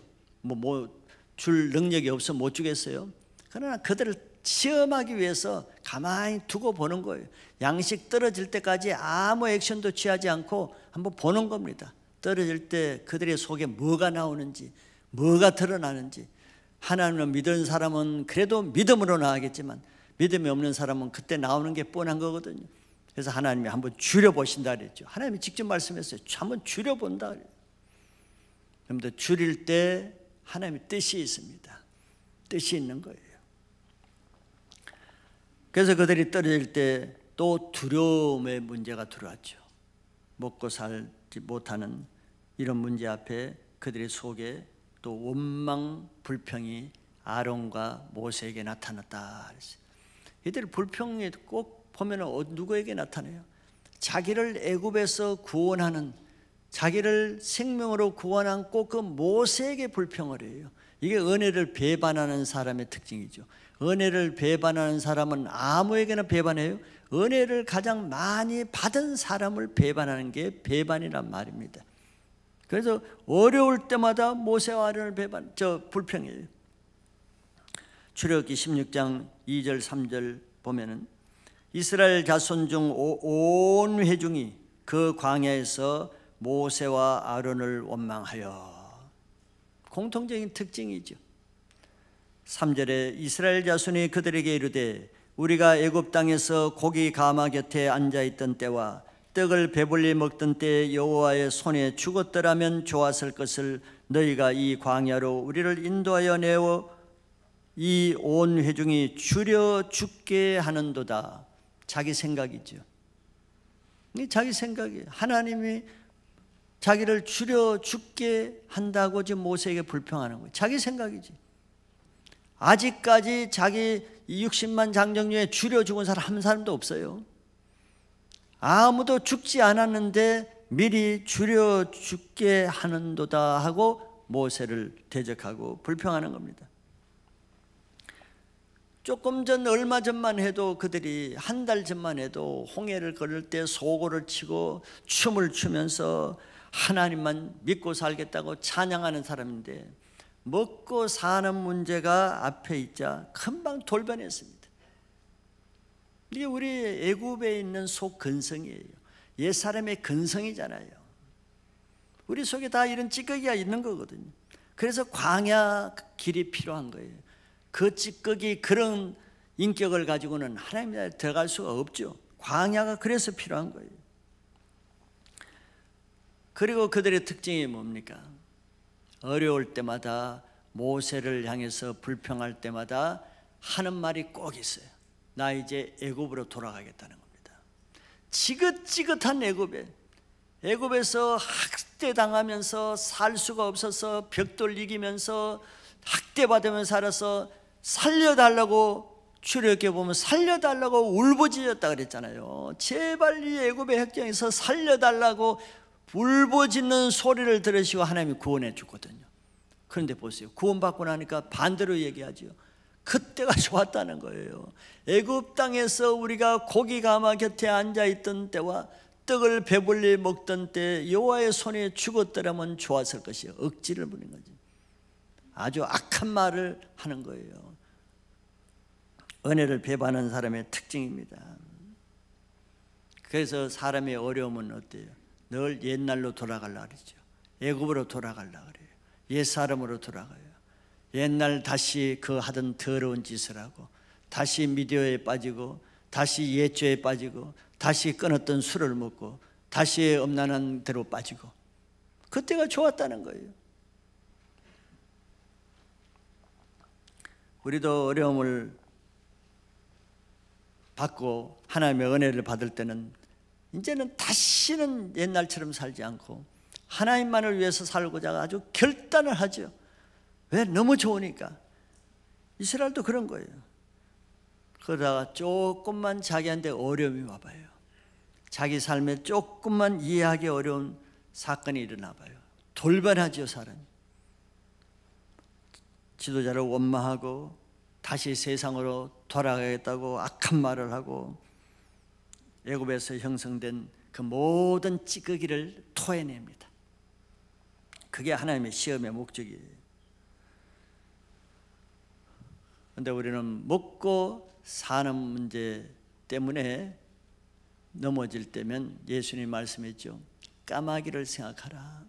줄 능력이 없어 못 주겠어요. 그러나 그들을 시험하기 위해서 가만히 두고 보는 거예요. 양식 떨어질 때까지 아무 액션도 취하지 않고 한번 보는 겁니다. 떨어질 때 그들의 속에 뭐가 나오는지, 뭐가 드러나는지. 하나님을 믿는 사람은 그래도 믿음으로 나가겠지만 믿음이 없는 사람은 그때 나오는 게 뻔한 거거든요. 그래서 하나님이 한번 줄여보신다 그랬죠. 하나님이 직접 말씀했어요. 한번 줄여본다 그래요. 여러분들 줄일 때 하나님의 뜻이 있습니다. 뜻이 있는 거예요. 그래서 그들이 떨어질 때 또 두려움의 문제가 들어왔죠. 먹고 살지 못하는 이런 문제 앞에 그들의 속에 또 원망, 불평이 아론과 모세에게 나타났다 그랬어요. 이들 불평이 꼭 보면 누구에게 나타나요? 자기를 애굽에서 구원하는, 자기를 생명으로 구원한 꼭 그 모세에게 불평을 해요. 이게 은혜를 배반하는 사람의 특징이죠. 은혜를 배반하는 사람은 아무에게나 배반해요. 은혜를 가장 많이 받은 사람을 배반하는 게 배반이란 말입니다. 그래서 어려울 때마다 모세와 아론을 불평해요. 출애굽기 16장 2절 3절 보면은 이스라엘 자손 중 온 회중이 그 광야에서 모세와 아론을 원망하여. 공통적인 특징이죠. 3절에 이스라엘 자손이 그들에게 이르되 우리가 애굽 땅에서 고기 가마 곁에 앉아있던 때와 떡을 배불리 먹던 때 여호와의 손에 죽었더라면 좋았을 것을 너희가 이 광야로 우리를 인도하여 내어 이 온 회중이 줄여 죽게 하는도다. 자기 생각이죠. 이게 자기 생각이에요. 하나님이 자기를 줄여 죽게 한다고 지금 모세에게 불평하는 거예요. 자기 생각이지. 아직까지 자기 60만 장정 중에 줄여 죽은 사람 한 사람도 없어요. 아무도 죽지 않았는데 미리 줄여 죽게 하는도다 하고 모세를 대적하고 불평하는 겁니다. 조금 전 얼마 전만 해도 그들이 한 달 전만 해도 홍해를 걸을 때 소고를 치고 춤을 추면서 하나님만 믿고 살겠다고 찬양하는 사람인데 먹고 사는 문제가 앞에 있자 금방 돌변했습니다. 이게 우리 애굽에 있는 속 근성이에요. 옛 사람의 근성이잖아요. 우리 속에 다 이런 찌꺼기가 있는 거거든요. 그래서 광야 길이 필요한 거예요. 그 찌꺼기 그런 인격을 가지고는 하나님 나라에 들어갈 수가 없죠. 광야가 그래서 필요한 거예요. 그리고 그들의 특징이 뭡니까? 어려울 때마다 모세를 향해서 불평할 때마다 하는 말이 꼭 있어요. 나 이제 애굽으로 돌아가겠다는 겁니다. 지긋지긋한 애굽에서 학대당하면서 살 수가 없어서 벽돌 이기면서 학대받으면서 살아서 살려달라고 출애굽기 보면 살려달라고 울부짖었다 그랬잖아요. 제발 이 애굽의 핵정에서 살려달라고 울부짖는 소리를 들으시고 하나님이 구원해 주거든요. 그런데 보세요. 구원받고 나니까 반대로 얘기하죠. 그때가 좋았다는 거예요. 애굽 땅에서 우리가 고기 가마 곁에 앉아있던 때와 떡을 배불리 먹던 때 여호와의 손에 죽었더라면 좋았을 것이요. 억지를 부린 거지. 아주 악한 말을 하는 거예요. 은혜를 배반하는 사람의 특징입니다. 그래서 사람의 어려움은 어때요? 늘 옛날로 돌아가려고 그러죠. 애굽으로 돌아가려고 그래요. 옛사람으로 돌아가요. 옛날 다시 그 하던 더러운 짓을 하고 다시 미디어에 빠지고 다시 옛죄에 빠지고 다시 끊었던 술을 먹고 다시 음란한 대로 빠지고 그때가 좋았다는 거예요. 우리도 어려움을 받고 하나님의 은혜를 받을 때는 이제는 다시는 옛날처럼 살지 않고 하나님만을 위해서 살고자 아주 결단을 하죠. 왜? 너무 좋으니까. 이스라엘도 그런 거예요. 그러다가 조금만 자기한테 어려움이 와봐요. 자기 삶에 조금만 이해하기 어려운 사건이 일어나 봐요. 돌변하죠, 사람이. 지도자를 원망하고 다시 세상으로 돌아가겠다고 악한 말을 하고 애굽에서 형성된 그 모든 찌꺼기를 토해냅니다. 그게 하나님의 시험의 목적이에요. 그런데 우리는 먹고 사는 문제 때문에 넘어질 때면 예수님이 말씀했죠. 까마귀를 생각하라.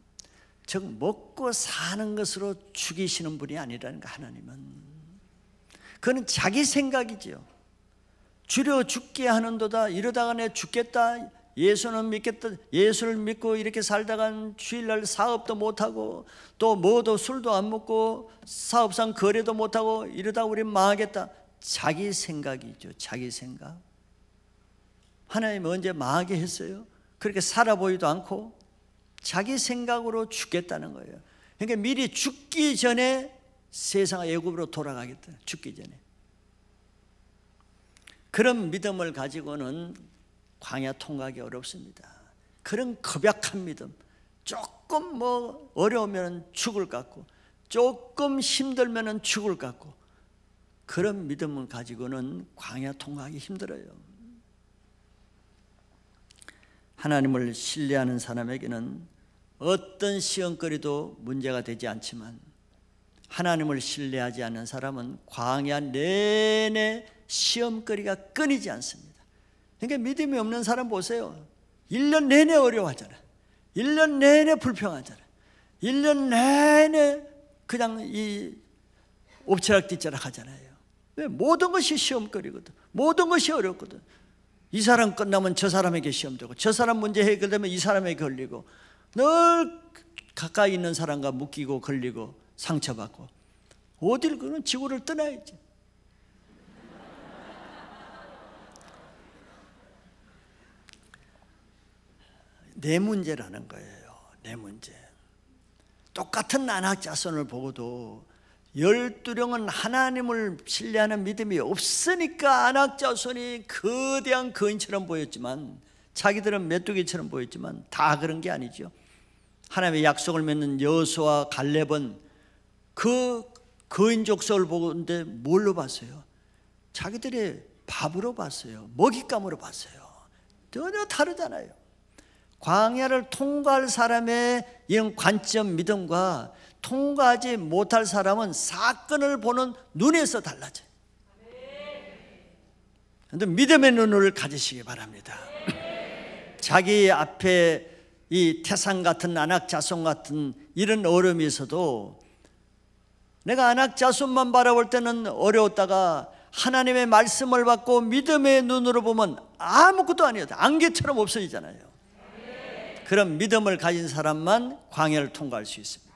즉 먹고 사는 것으로 죽이시는 분이 아니라는 거. 하나님은 그는 자기 생각이죠. 주려 죽게 하는도다. 이러다가 내 죽겠다. 예수는 믿겠다. 예수를 믿고 이렇게 살다간 주일날 사업도 못하고 또 뭐도 술도 안 먹고 사업상 거래도 못하고 이러다 우리 망하겠다. 자기 생각이죠. 자기 생각. 하나님 언제 망하게 했어요? 그렇게 살아 보이도 않고 자기 생각으로 죽겠다는 거예요. 그러니까 미리 죽기 전에 세상 애굽으로 돌아가겠다. 죽기 전에. 그런 믿음을 가지고는 광야 통과하기 어렵습니다. 그런 겁약한 믿음. 조금 뭐 어려우면 죽을 것 같고 조금 힘들면 죽을 것 같고 그런 믿음을 가지고는 광야 통과하기 힘들어요. 하나님을 신뢰하는 사람에게는 어떤 시험거리도 문제가 되지 않지만 하나님을 신뢰하지 않는 사람은 광야 내내 시험거리가 끊이지 않습니다. 그러니까 믿음이 없는 사람 보세요. 1년 내내 어려워하잖아. 1년 내내 불평하잖아. 1년 내내 그냥 이 엎치락뒤치락 하잖아요. 왜? 모든 것이 시험거리거든. 모든 것이 어렵거든. 이 사람 끝나면 저 사람에게 시험되고 저 사람 문제 해결되면 이 사람에게 걸리고 늘 가까이 있는 사람과 묶이고 걸리고 상처받고 어딜 그는 지구를 떠나야지. 내 문제라는 거예요. 내 문제. 똑같은 안악자손을 보고도 12명은 하나님을 신뢰하는 믿음이 없으니까 안악자손이 거대한 거인처럼 보였지만 자기들은 메뚜기처럼 보였지만 다 그런 게 아니죠. 하나님의 약속을 맺는 여호수아와 갈렙은 그 거인 족속을 보는데 뭘로 봤어요? 자기들의 밥으로 봤어요. 먹잇감으로 봤어요. 전혀 다르잖아요. 광야를 통과할 사람의 이런 관점 믿음과 통과하지 못할 사람은 사건을 보는 눈에서 달라져요. 그런데 믿음의 눈을 가지시기 바랍니다. 자기 앞에 이 태산 같은 안악자손 같은 이런 어려움이 있어도 내가 안악자손만 바라볼 때는 어려웠다가 하나님의 말씀을 받고 믿음의 눈으로 보면 아무것도 아니에요. 안개처럼 없어지잖아요. 그런 믿음을 가진 사람만 광야를 통과할 수 있습니다.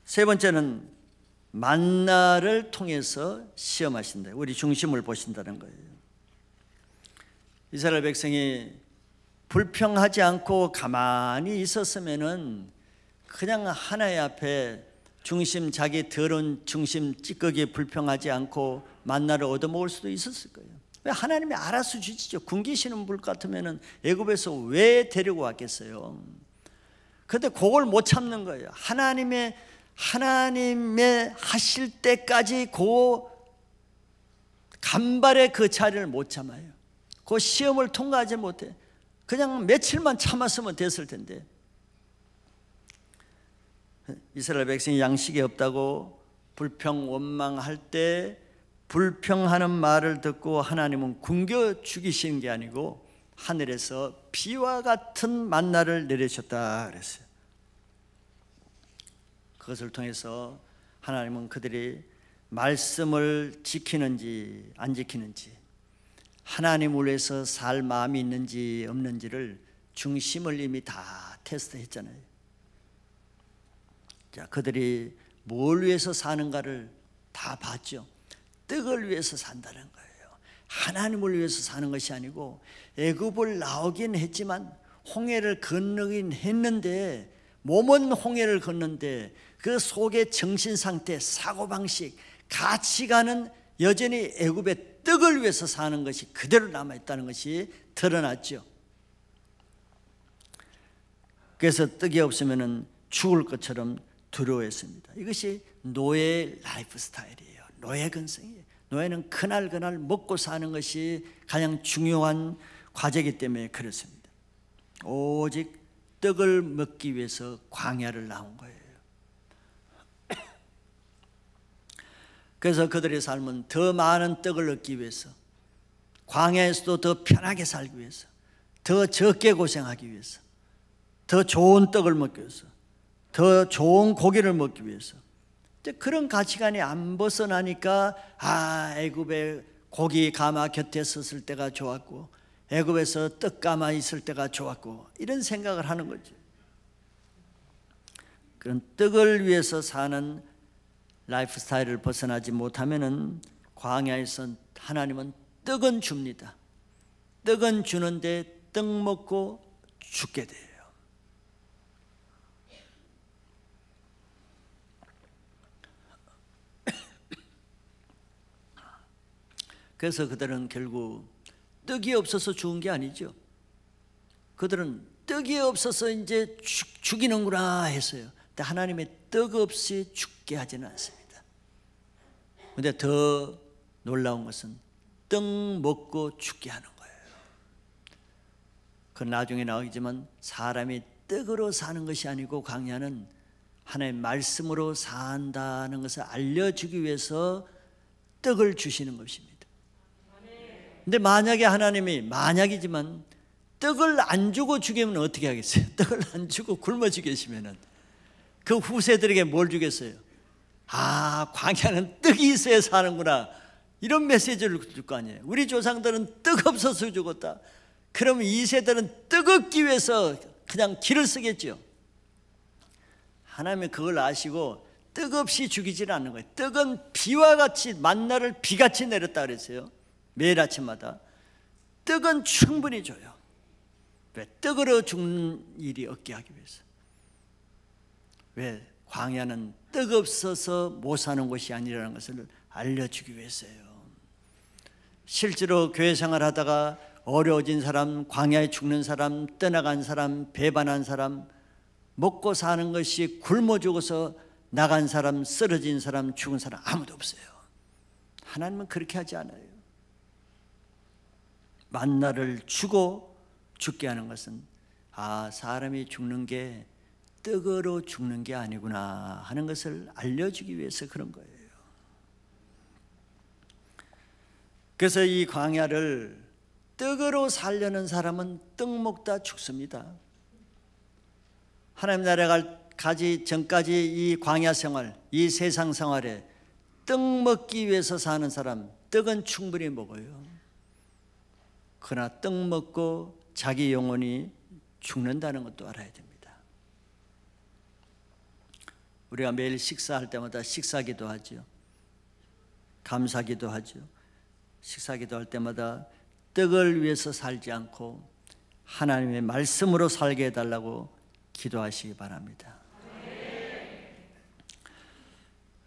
세 번째는 만나를 통해서 시험하신다. 우리 중심을 보신다는 거예요. 이스라엘 백성이 불평하지 않고 가만히 있었으면은 그냥 하나님 앞에 중심, 자기 더러운 중심 찌꺼기에 불평하지 않고 만나를 얻어먹을 수도 있었을 거예요. 왜? 하나님이 알아서 주시죠. 굶기시는 불 같으면은 애굽에서 왜 데리고 왔겠어요? 그런데 그걸 못 참는 거예요. 하나님의 하실 때까지 그 간발의 그 자리를 못 참아요. 그 시험을 통과하지 못해. 그냥 며칠만 참았으면 됐을 텐데. 이스라엘 백성이 양식이 없다고 불평 원망할 때 불평하는 말을 듣고 하나님은 굶겨 죽이시는 게 아니고 하늘에서 비와 같은 만나를 내리셨다 그랬어요. 그것을 통해서 하나님은 그들이 말씀을 지키는지 안 지키는지, 하나님을 위해서 살 마음이 있는지 없는지를 중심을 이미 다 테스트했잖아요. 자, 그들이 뭘 위해서 사는가를 다 봤죠. 떡을 위해서 산다는 거예요. 하나님을 위해서 사는 것이 아니고, 애굽을 나오긴 했지만 홍해를 건너긴 했는데, 몸은 홍해를 걷는데 그 속의 정신상태, 사고방식, 가치관은 여전히 애굽의 떡을 위해서 사는 것이 그대로 남아있다는 것이 드러났죠. 그래서 떡이 없으면 죽을 것처럼 두려워했습니다. 이것이 노예의 라이프 스타일이에요. 노예 근성이에요. 노예는 그날 먹고 사는 것이 가장 중요한 과제이기 때문에 그렇습니다. 오직 떡을 먹기 위해서 광야를 나온 거예요. 그래서 그들의 삶은 더 많은 떡을 얻기 위해서, 광야에서도 더 편하게 살기 위해서, 더 적게 고생하기 위해서, 더 좋은 떡을 먹기 위해서, 더 좋은 고기를 먹기 위해서, 그런 가치관이 안 벗어나니까 애굽에 고기 가마 곁에 섰을 때가 좋았고, 애굽에서 떡 가마 있을 때가 좋았고, 이런 생각을 하는 거죠. 그런 떡을 위해서 사는 라이프 스타일을 벗어나지 못하면은 광야에서 하나님은 떡은 줍니다. 떡은 주는데 떡 먹고 죽게 돼요. 그래서 그들은 결국 떡이 없어서 죽은 게 아니죠. 그들은 떡이 없어서 이제 죽이는구나 했어요. 근데 하나님의 떡 없이 죽게 하지는 않습니다. 근데 더 놀라운 것은 떡 먹고 죽게 하는 거예요. 그건 나중에 나오겠지만, 사람이 떡으로 사는 것이 아니고 광야는 하나님의 말씀으로 산다는 것을 알려주기 위해서 떡을 주시는 것입니다. 근데 만약에 하나님이, 만약이지만 떡을 안 주고 죽이면 어떻게 하겠어요? 떡을 안 주고 굶어 죽이시면은 그 후세들에게 뭘 주겠어요? 광야는 떡이 있어야 사는구나, 이런 메시지를 줄 거 아니에요. 우리 조상들은 떡 없어서 죽었다. 그러면 이 세대는 떡 얻기 위해서 그냥 길을 쓰겠죠. 하나님이 그걸 아시고 떡 없이 죽이지는 않는 거예요. 떡은 비와 같이, 만나를 비같이 내렸다 그랬어요. 매일 아침마다. 떡은 충분히 줘요. 왜? 떡으로 죽는 일이 없게 하기 위해서. 왜? 광야는 떡 없어서 못 사는 곳이 아니라는 것을 알려주기 위해서예요. 실제로 교회 생활하다가 어려워진 사람, 광야에 죽는 사람, 떠나간 사람, 배반한 사람, 먹고 사는 것이 굶어 죽어서 나간 사람, 쓰러진 사람, 죽은 사람 아무도 없어요. 하나님은 그렇게 하지 않아요. 만나를 주고 죽게 하는 것은, 사람이 죽는 게 떡으로 죽는 게 아니구나 하는 것을 알려주기 위해서 그런 거예요. 그래서 이 광야를 떡으로 살려는 사람은 떡 먹다 죽습니다. 하나님 나라가 가기 전까지 이 광야 생활, 이 세상 생활에 떡 먹기 위해서 사는 사람, 떡은 충분히 먹어요. 그러나 떡 먹고 자기 영혼이 죽는다는 것도 알아야 됩니다. 우리가 매일 식사할 때마다 식사기도 하죠. 감사기도 하죠. 식사기도 할 때마다 떡을 위해서 살지 않고 하나님의 말씀으로 살게 해달라고 기도하시기 바랍니다.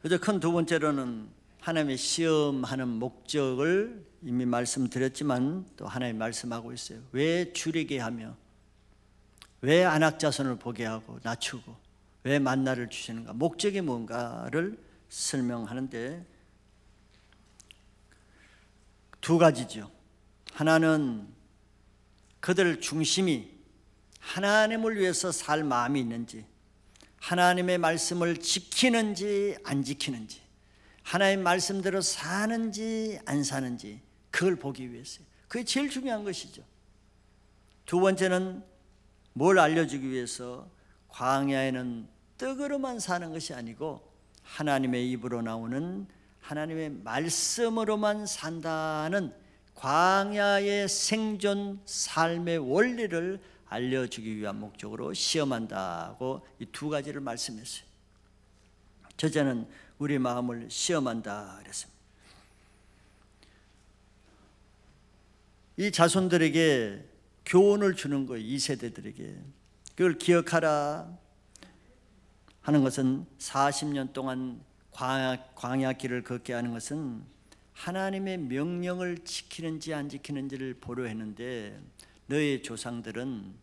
그래서 큰 두 번째로는 하나님의 시험하는 목적을 이미 말씀드렸지만 또 하나님 말씀하고 있어요. 왜 줄이게 하며, 왜 안악자손을 보게 하고 낮추고, 왜 만나를 주시는가, 목적이 뭔가를 설명하는데 두 가지죠. 하나는 그들 중심이 하나님을 위해서 살 마음이 있는지, 하나님의 말씀을 지키는지 안 지키는지, 하나님의 말씀대로 사는지 안 사는지, 그걸 보기 위해서요. 그게 제일 중요한 것이죠. 두 번째는 뭘 알려주기 위해서, 광야에는 떡으로만 사는 것이 아니고 하나님의 입으로 나오는 하나님의 말씀으로만 산다는 광야의 생존 삶의 원리를 알려주기 위한 목적으로 시험한다고 이 두 가지를 말씀했어요. 저자는 우리 마음을 시험한다 그랬습니다. 이 자손들에게 교훈을 주는 거예요. 이 세대들에게. 그걸 기억하라 하는 것은 40년 동안 광야 길을 걷게 하는 것은 하나님의 명령을 지키는지 안 지키는지를 보려 했는데 너의 조상들은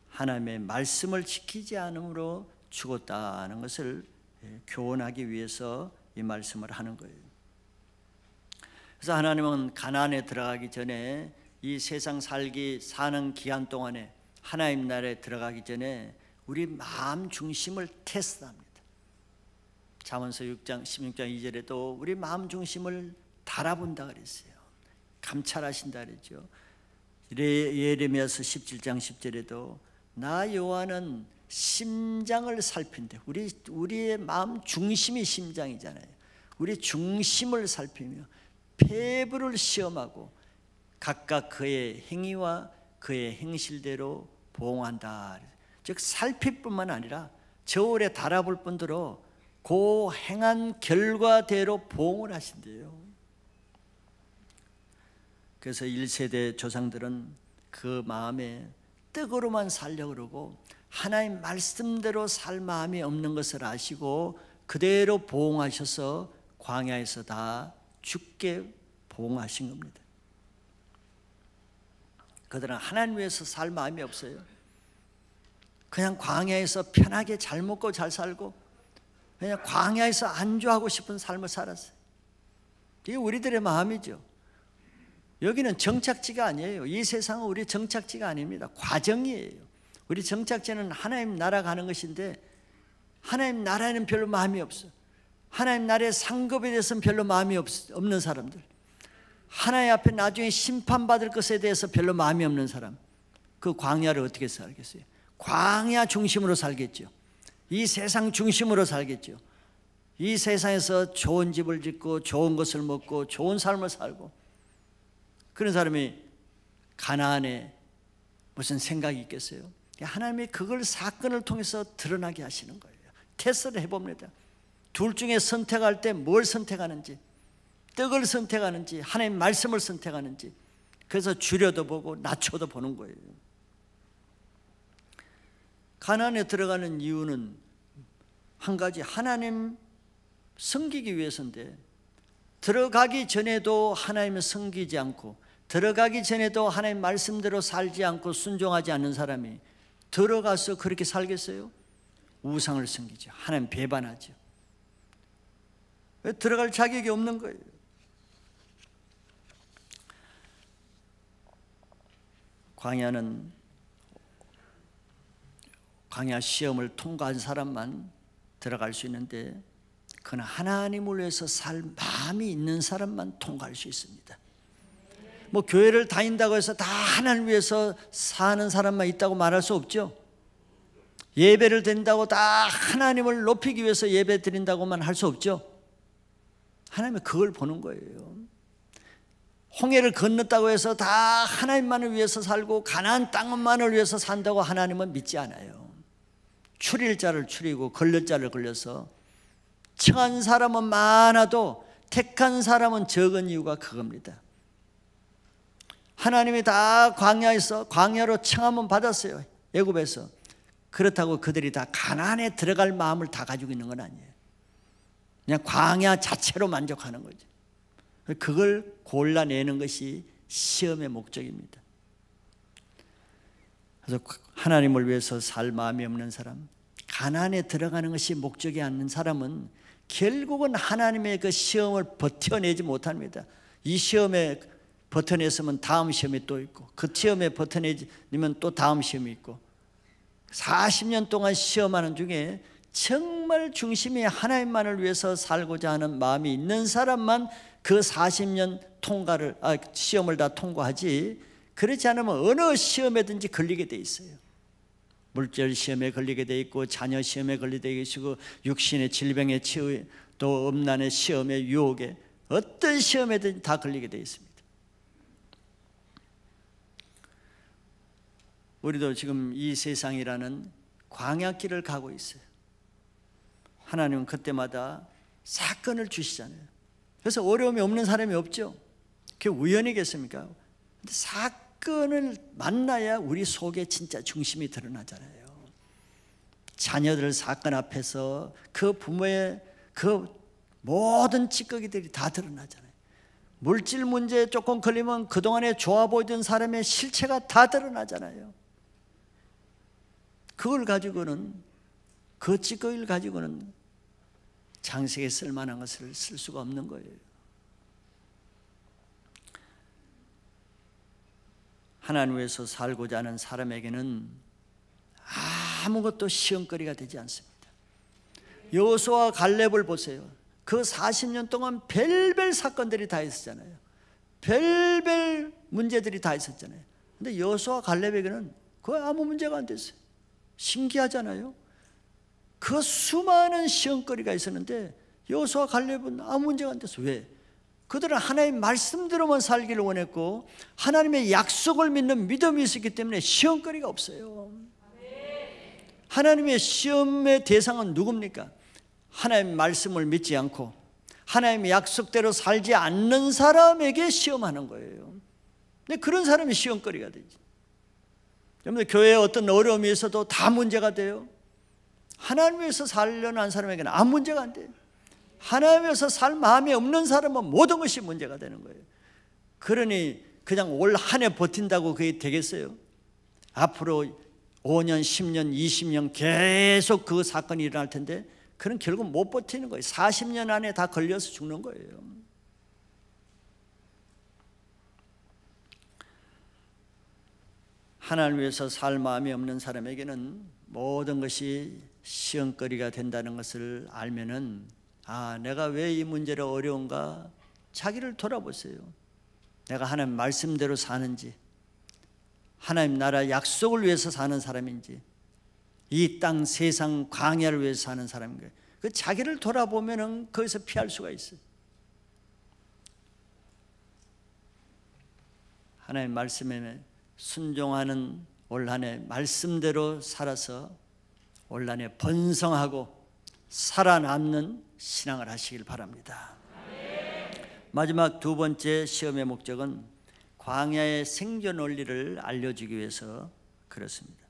하나님의 말씀을 지키지 않음으로 죽었다는 것을 교훈하기 위해서 이 말씀을 하는 거예요. 그래서 하나님은 가나안에 들어가기 전에 이 세상 사는 기간 동안에 하나님 나라에 들어가기 전에 우리 마음 중심을 테스트합니다. 잠언서 6장 16장 2절에도 우리 마음 중심을 달아본다 그랬어요. 감찰하신다 그랬죠. 예레미야서 17장 10절에도 나 여호와는 심장을 살핀대. 우리의 마음 중심이 심장이잖아요. 우리 중심을 살피며 폐부를 시험하고 각각 그의 행위와 그의 행실대로 보응한다. 즉 살필 뿐만 아니라 저울에 달아볼 뿐더러 그 행한 결과대로 보응을 하신대요. 그래서 1세대 조상들은 그 마음에 떡으로만 살려고 그러고 하나님 말씀대로 살 마음이 없는 것을 아시고 그대로 보응하셔서 광야에서 다 죽게 보응하신 겁니다. 그들은 하나님 위해서 살 마음이 없어요. 그냥 광야에서 편하게 잘 먹고 잘 살고 그냥 광야에서 안주하고 싶은 삶을 살았어요. 이게 우리들의 마음이죠. 여기는 정착지가 아니에요. 이 세상은 우리 정착지가 아닙니다. 과정이에요. 우리 정착지는 하나님 나라 가는 것인데 하나님 나라에는 별로 마음이 없어. 하나님 나라의 상급에 대해서는 별로 마음이 없는 사람들, 하나님 앞에 나중에 심판받을 것에 대해서 별로 마음이 없는 사람, 그 광야를 어떻게 살겠어요? 광야 중심으로 살겠죠. 이 세상 중심으로 살겠죠. 이 세상에서 좋은 집을 짓고 좋은 것을 먹고 좋은 삶을 살고, 그런 사람이 가나안에 무슨 생각이 있겠어요? 하나님이 그걸 사건을 통해서 드러나게 하시는 거예요. 테스트를 해봅니다. 둘 중에 선택할 때 뭘 선택하는지, 떡을 선택하는지 하나님 말씀을 선택하는지, 그래서 줄여도 보고 낮춰도 보는 거예요. 가나안에 들어가는 이유는 한 가지, 하나님 섬기기 위해서인데 들어가기 전에도 하나님을 섬기지 않고 들어가기 전에도 하나님 말씀대로 살지 않고 순종하지 않는 사람이 들어가서 그렇게 살겠어요? 우상을 섬기죠. 하나님 배반하죠. 왜? 들어갈 자격이 없는 거예요. 광야 시험을 통과한 사람만 들어갈 수 있는데 그는 하나님을 위해서 살 마음이 있는 사람만 통과할 수 있습니다. 뭐 교회를 다닌다고 해서 다 하나님을 위해서 사는 사람만 있다고 말할 수 없죠. 예배를 드린다고 다 하나님을 높이기 위해서 예배 드린다고만 할 수 없죠. 하나님은 그걸 보는 거예요. 홍해를 건넜다고 해서 다 하나님만을 위해서 살고 가나안 땅만을 위해서 산다고 하나님은 믿지 않아요. 추릴 자를 추리고 걸릴 자를 걸려서 청한 사람은 많아도 택한 사람은 적은 이유가 그겁니다. 하나님이 다 광야로 청함은 받았어요. 애굽에서. 그렇다고 그들이 다 가나안에 들어갈 마음을 다 가지고 있는 건 아니에요. 그냥 광야 자체로 만족하는 거죠. 그걸 골라내는 것이 시험의 목적입니다. 그래서 하나님을 위해서 살 마음이 없는 사람, 가나안에 들어가는 것이 목적이 않는 사람은 결국은 하나님의 그 시험을 버텨내지 못합니다. 이 시험에 버텨냈으면 다음 시험이 또 있고, 그 시험에 버텨내면 또 다음 시험이 있고, 40년 동안 시험하는 중에 정말 중심이 하나님만을 위해서 살고자 하는 마음이 있는 사람만 그 40년 시험을 다 통과하지, 그렇지 않으면 어느 시험에든지 걸리게 돼 있어요. 물질 시험에 걸리게 돼 있고, 자녀 시험에 걸리게 돼 있고, 육신의 질병에 또 음란의 시험에, 유혹에, 어떤 시험에든 다 걸리게 돼 있습니다. 우리도 지금 이 세상이라는 광야길을 가고 있어요. 하나님은 그때마다 사건을 주시잖아요. 그래서 어려움이 없는 사람이 없죠. 그게 우연이겠습니까? 근데 사건을 만나야 우리 속에 진짜 중심이 드러나잖아요. 자녀들 사건 앞에서 그 부모의 그 모든 찌꺼기들이 다 드러나잖아요. 물질 문제에 조금 걸리면 그동안에 좋아 보이던 사람의 실체가 다 드러나잖아요. 그걸 가지고는, 그 찌꺼기를 가지고는 장식에 쓸만한 것을 쓸 수가 없는 거예요. 하나님 위해서 살고자 하는 사람에게는 아무것도 시험거리가 되지 않습니다. 여호수아와 갈렙을 보세요. 그 40년 동안 별별 사건들이 다 있었잖아요. 별별 문제들이 다 있었잖아요. 근데 여호수아와 갈렙에게는 거의 아무 문제가 안 됐어요. 신기하잖아요. 그 수많은 시험거리가 있었는데 여호수아와 갈렙은 아무 문제가 안 됐어요. 왜? 그들은 하나님의 말씀대로만 살기를 원했고 하나님의 약속을 믿는 믿음이 있었기 때문에 시험거리가 없어요. 하나님의 시험의 대상은 누굽니까? 하나님의 말씀을 믿지 않고 하나님의 약속대로 살지 않는 사람에게 시험하는 거예요. 근데 그런 사람이 시험거리가 되지. 여러분들 교회에 어떤 어려움이 있어도 다 문제가 돼요. 하나님 위해서 살려는 한 사람에게는 아무 문제가 안 돼요. 하나님 위해서 살 마음이 없는 사람은 모든 것이 문제가 되는 거예요. 그러니 그냥 올 한 해 버틴다고 그게 되겠어요? 앞으로 5년, 10년, 20년 계속 그 사건이 일어날 텐데 그는 결국 못 버티는 거예요. 40년 안에 다 걸려서 죽는 거예요. 하나님 위해서 살 마음이 없는 사람에게는 모든 것이 시험거리가 된다는 것을 알면은 내가 왜 이 문제로 어려운가? 자기를 돌아보세요. 내가 하나님 말씀대로 사는지, 하나님 나라 약속을 위해서 사는 사람인지, 이 땅 세상 광야를 위해서 사는 사람인가? 그 자기를 돌아보면은 거기서 피할 수가 있어요. 하나님 말씀에 순종하는 올 한 해 말씀대로 살아서 올 한 해 번성하고 살아남는 신앙을 하시길 바랍니다. 마지막 두 번째 시험의 목적은 광야의 생존 원리를 알려주기 위해서 그렇습니다.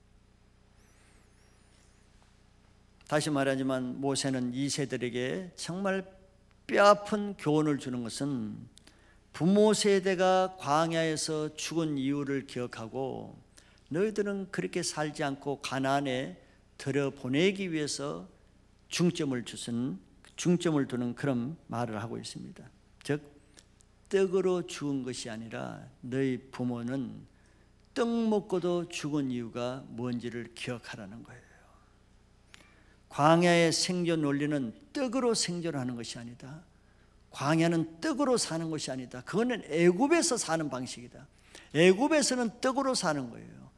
다시 말하지만 모세는 이 세대에게 정말 뼈아픈 교훈을 주는 것은 부모 세대가 광야에서 죽은 이유를 기억하고 너희들은 그렇게 살지 않고 가나안에 들여보내기 위해서 중점을 두는 그런 말을 하고 있습니다. 즉 떡으로 죽은 것이 아니라 너희 부모는 떡 먹고도 죽은 이유가 뭔지를 기억하라는 거예요. 광야의 생존 원리는 떡으로 생존하는 것이 아니다. 광야는 떡으로 사는 것이 아니다. 그거는 애굽에서 사는 방식이다. 애굽에서는 떡으로 사는 거예요.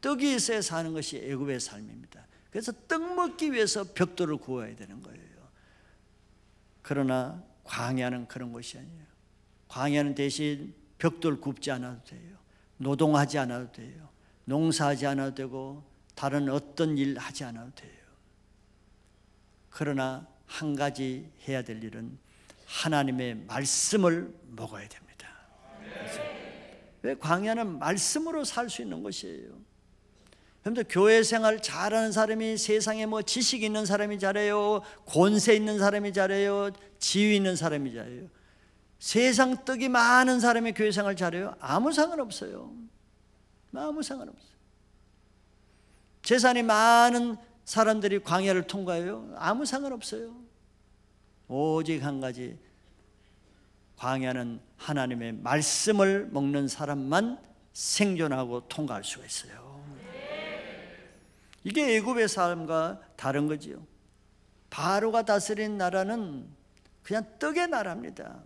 떡이 있어야 사는 것이 애굽의 삶입니다. 그래서 떡 먹기 위해서 벽돌을 구워야 되는 거예요. 그러나 광야는 그런 것이 아니에요. 광야는 대신 벽돌 굽지 않아도 돼요. 노동하지 않아도 돼요. 농사하지 않아도 되고 다른 어떤 일 하지 않아도 돼요. 그러나 한 가지 해야 될 일은 하나님의 말씀을 먹어야 됩니다. 왜 광야는 말씀으로 살 수 있는 것이에요. 여러분들 교회 생활 잘하는 사람이 세상에 뭐 지식 있는 사람이 잘해요, 권세 있는 사람이 잘해요, 지위 있는 사람이 잘해요. 세상 떡이 많은 사람이 교회 생활 잘해요? 아무 상관없어요. 아무 상관없어요. 재산이 많은 사람들이 광야를 통과해요? 아무 상관없어요. 오직 한 가지, 광야는 하나님의 말씀을 먹는 사람만 생존하고 통과할 수가 있어요. 이게 애굽의 삶과 다른 거지요. 바로가 다스린 나라는 그냥 떡의 나라입니다.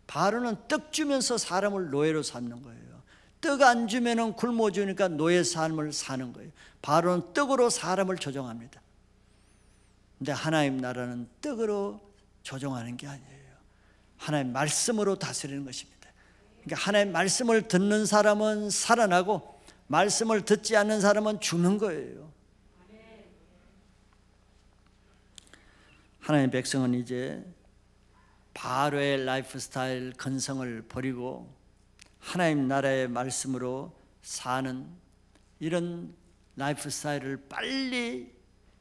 바로는 떡 주면서 사람을 노예로 삼는 거예요. 떡 안 주면은 굶어 주니까 노예 삶을 사는 거예요. 바로는 떡으로 사람을 조종합니다. 근데 하나님 나라는 떡으로 조종하는 게 아니에요. 하나님 말씀으로 다스리는 것입니다. 그러니까 하나님 말씀을 듣는 사람은 살아나고 말씀을 듣지 않는 사람은 죽는 거예요. 하나님의 백성은 이제 바로의 라이프 스타일 건성을 버리고 하나님 나라의 말씀으로 사는 이런 라이프 스타일을 빨리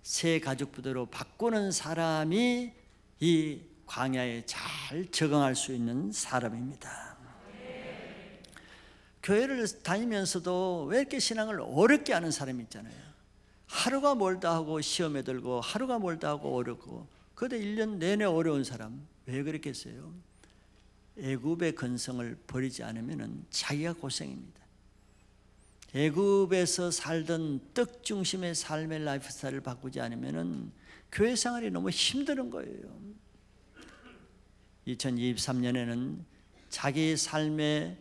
새 가족 부대로 바꾸는 사람이 이 광야에 잘 적응할 수 있는 사람입니다. 교회를 다니면서도 왜 이렇게 신앙을 어렵게 하는 사람이 있잖아요. 하루가 멀다 하고 시험에 들고 하루가 멀다 하고 어렵고 그런데 1년 내내 어려운 사람 왜 그랬겠어요? 애굽의 건성을 버리지 않으면 자기가 고생입니다. 애굽에서 살던 떡 중심의 삶의 라이프 스타일을 바꾸지 않으면 교회 생활이 너무 힘든 거예요. 2023년에는 자기 삶의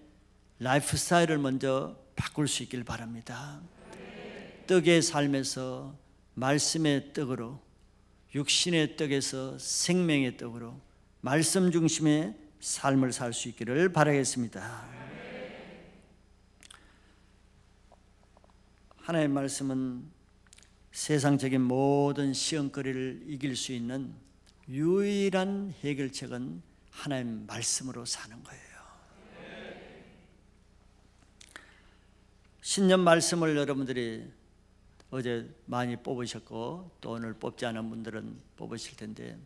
라이프 스타일을 먼저 바꿀 수 있길 바랍니다. 떡의 삶에서 말씀의 떡으로, 육신의 떡에서 생명의 떡으로 말씀 중심의 삶을 살 수 있기를 바라겠습니다. 하나님의 말씀은 세상적인 모든 시험거리를 이길 수 있는 유일한 해결책은 하나님 말씀으로 사는 거예요. 신년 말씀을 여러분들이 어제 많이 뽑으셨고 또 오늘 뽑지 않은 분들은 뽑으실 텐데,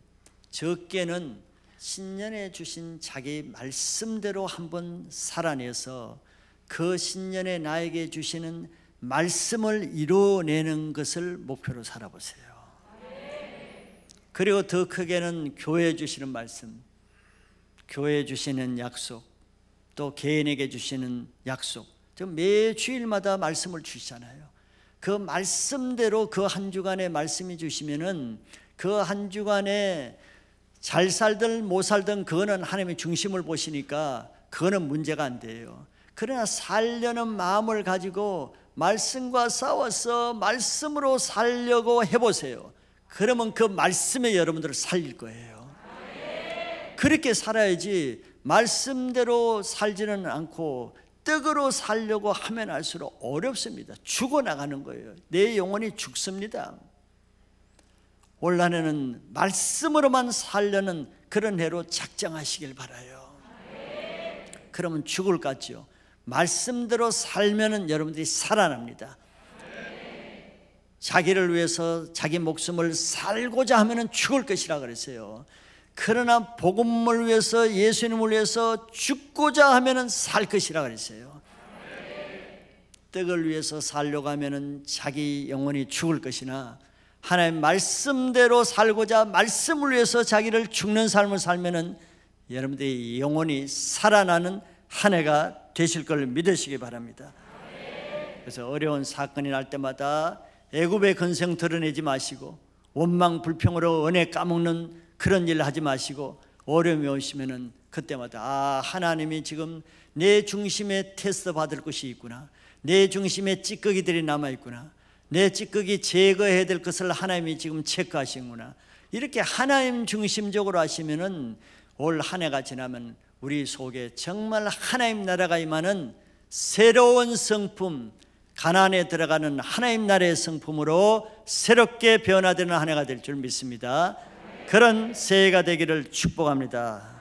적게는 신년에 주신 자기 말씀대로 한번 살아내서 그 신년에 나에게 주시는 말씀을 이루어내는 것을 목표로 살아보세요. 그리고 더 크게는 교회에 주시는 말씀, 교회에 주시는 약속, 또 개인에게 주시는 약속, 매 주일마다 말씀을 주시잖아요. 그 말씀대로 그 한 주간의 말씀이 주시면은 그 한 주간에 잘 살든 못 살든 그거는 하나님의 중심을 보시니까 그거는 문제가 안 돼요. 그러나 살려는 마음을 가지고 말씀과 싸워서 말씀으로 살려고 해보세요. 그러면 그 말씀에 여러분들을 살릴 거예요. 그렇게 살아야지 말씀대로 살지는 않고 떡으로 살려고 하면 할수록 어렵습니다. 죽어나가는 거예요. 내 영혼이 죽습니다. 올 한해는 말씀으로만 살려는 그런 해로 작정하시길 바라요. 그러면 죽을 것 같죠. 말씀대로 살면은 여러분들이 살아납니다. 자기를 위해서 자기 목숨을 살고자 하면은 죽을 것이라 그랬어요. 그러나 복음을 위해서, 예수님을 위해서 죽고자 하면은 살 것이라 그랬어요. 떡을 위해서 살려고 하면은 자기 영혼이 죽을 것이나, 하나님 말씀대로 살고자 말씀을 위해서 자기를 죽는 삶을 살면은 여러분들의 영혼이 살아나는 한 해가 되실 걸 믿으시기 바랍니다. 그래서 어려운 사건이 날 때마다 애굽의 근성 드러내지 마시고 원망 불평으로 은혜 까먹는 그런 일을 하지 마시고, 어려움이 오시면은 그때마다 하나님이 지금 내 중심에 테스트 받을 것이 있구나, 내 중심에 찌꺼기들이 남아있구나, 내 찌꺼기 제거해야 될 것을 하나님이 지금 체크하시는구나, 이렇게 하나님 중심적으로 하시면은 올 한 해가 지나면 우리 속에 정말 하나님 나라가 임하는 새로운 성품, 가나안에 들어가는 하나님 나라의 성품으로 새롭게 변화되는 한 해가 될 줄 믿습니다. 그런 새해가 되기를 축복합니다.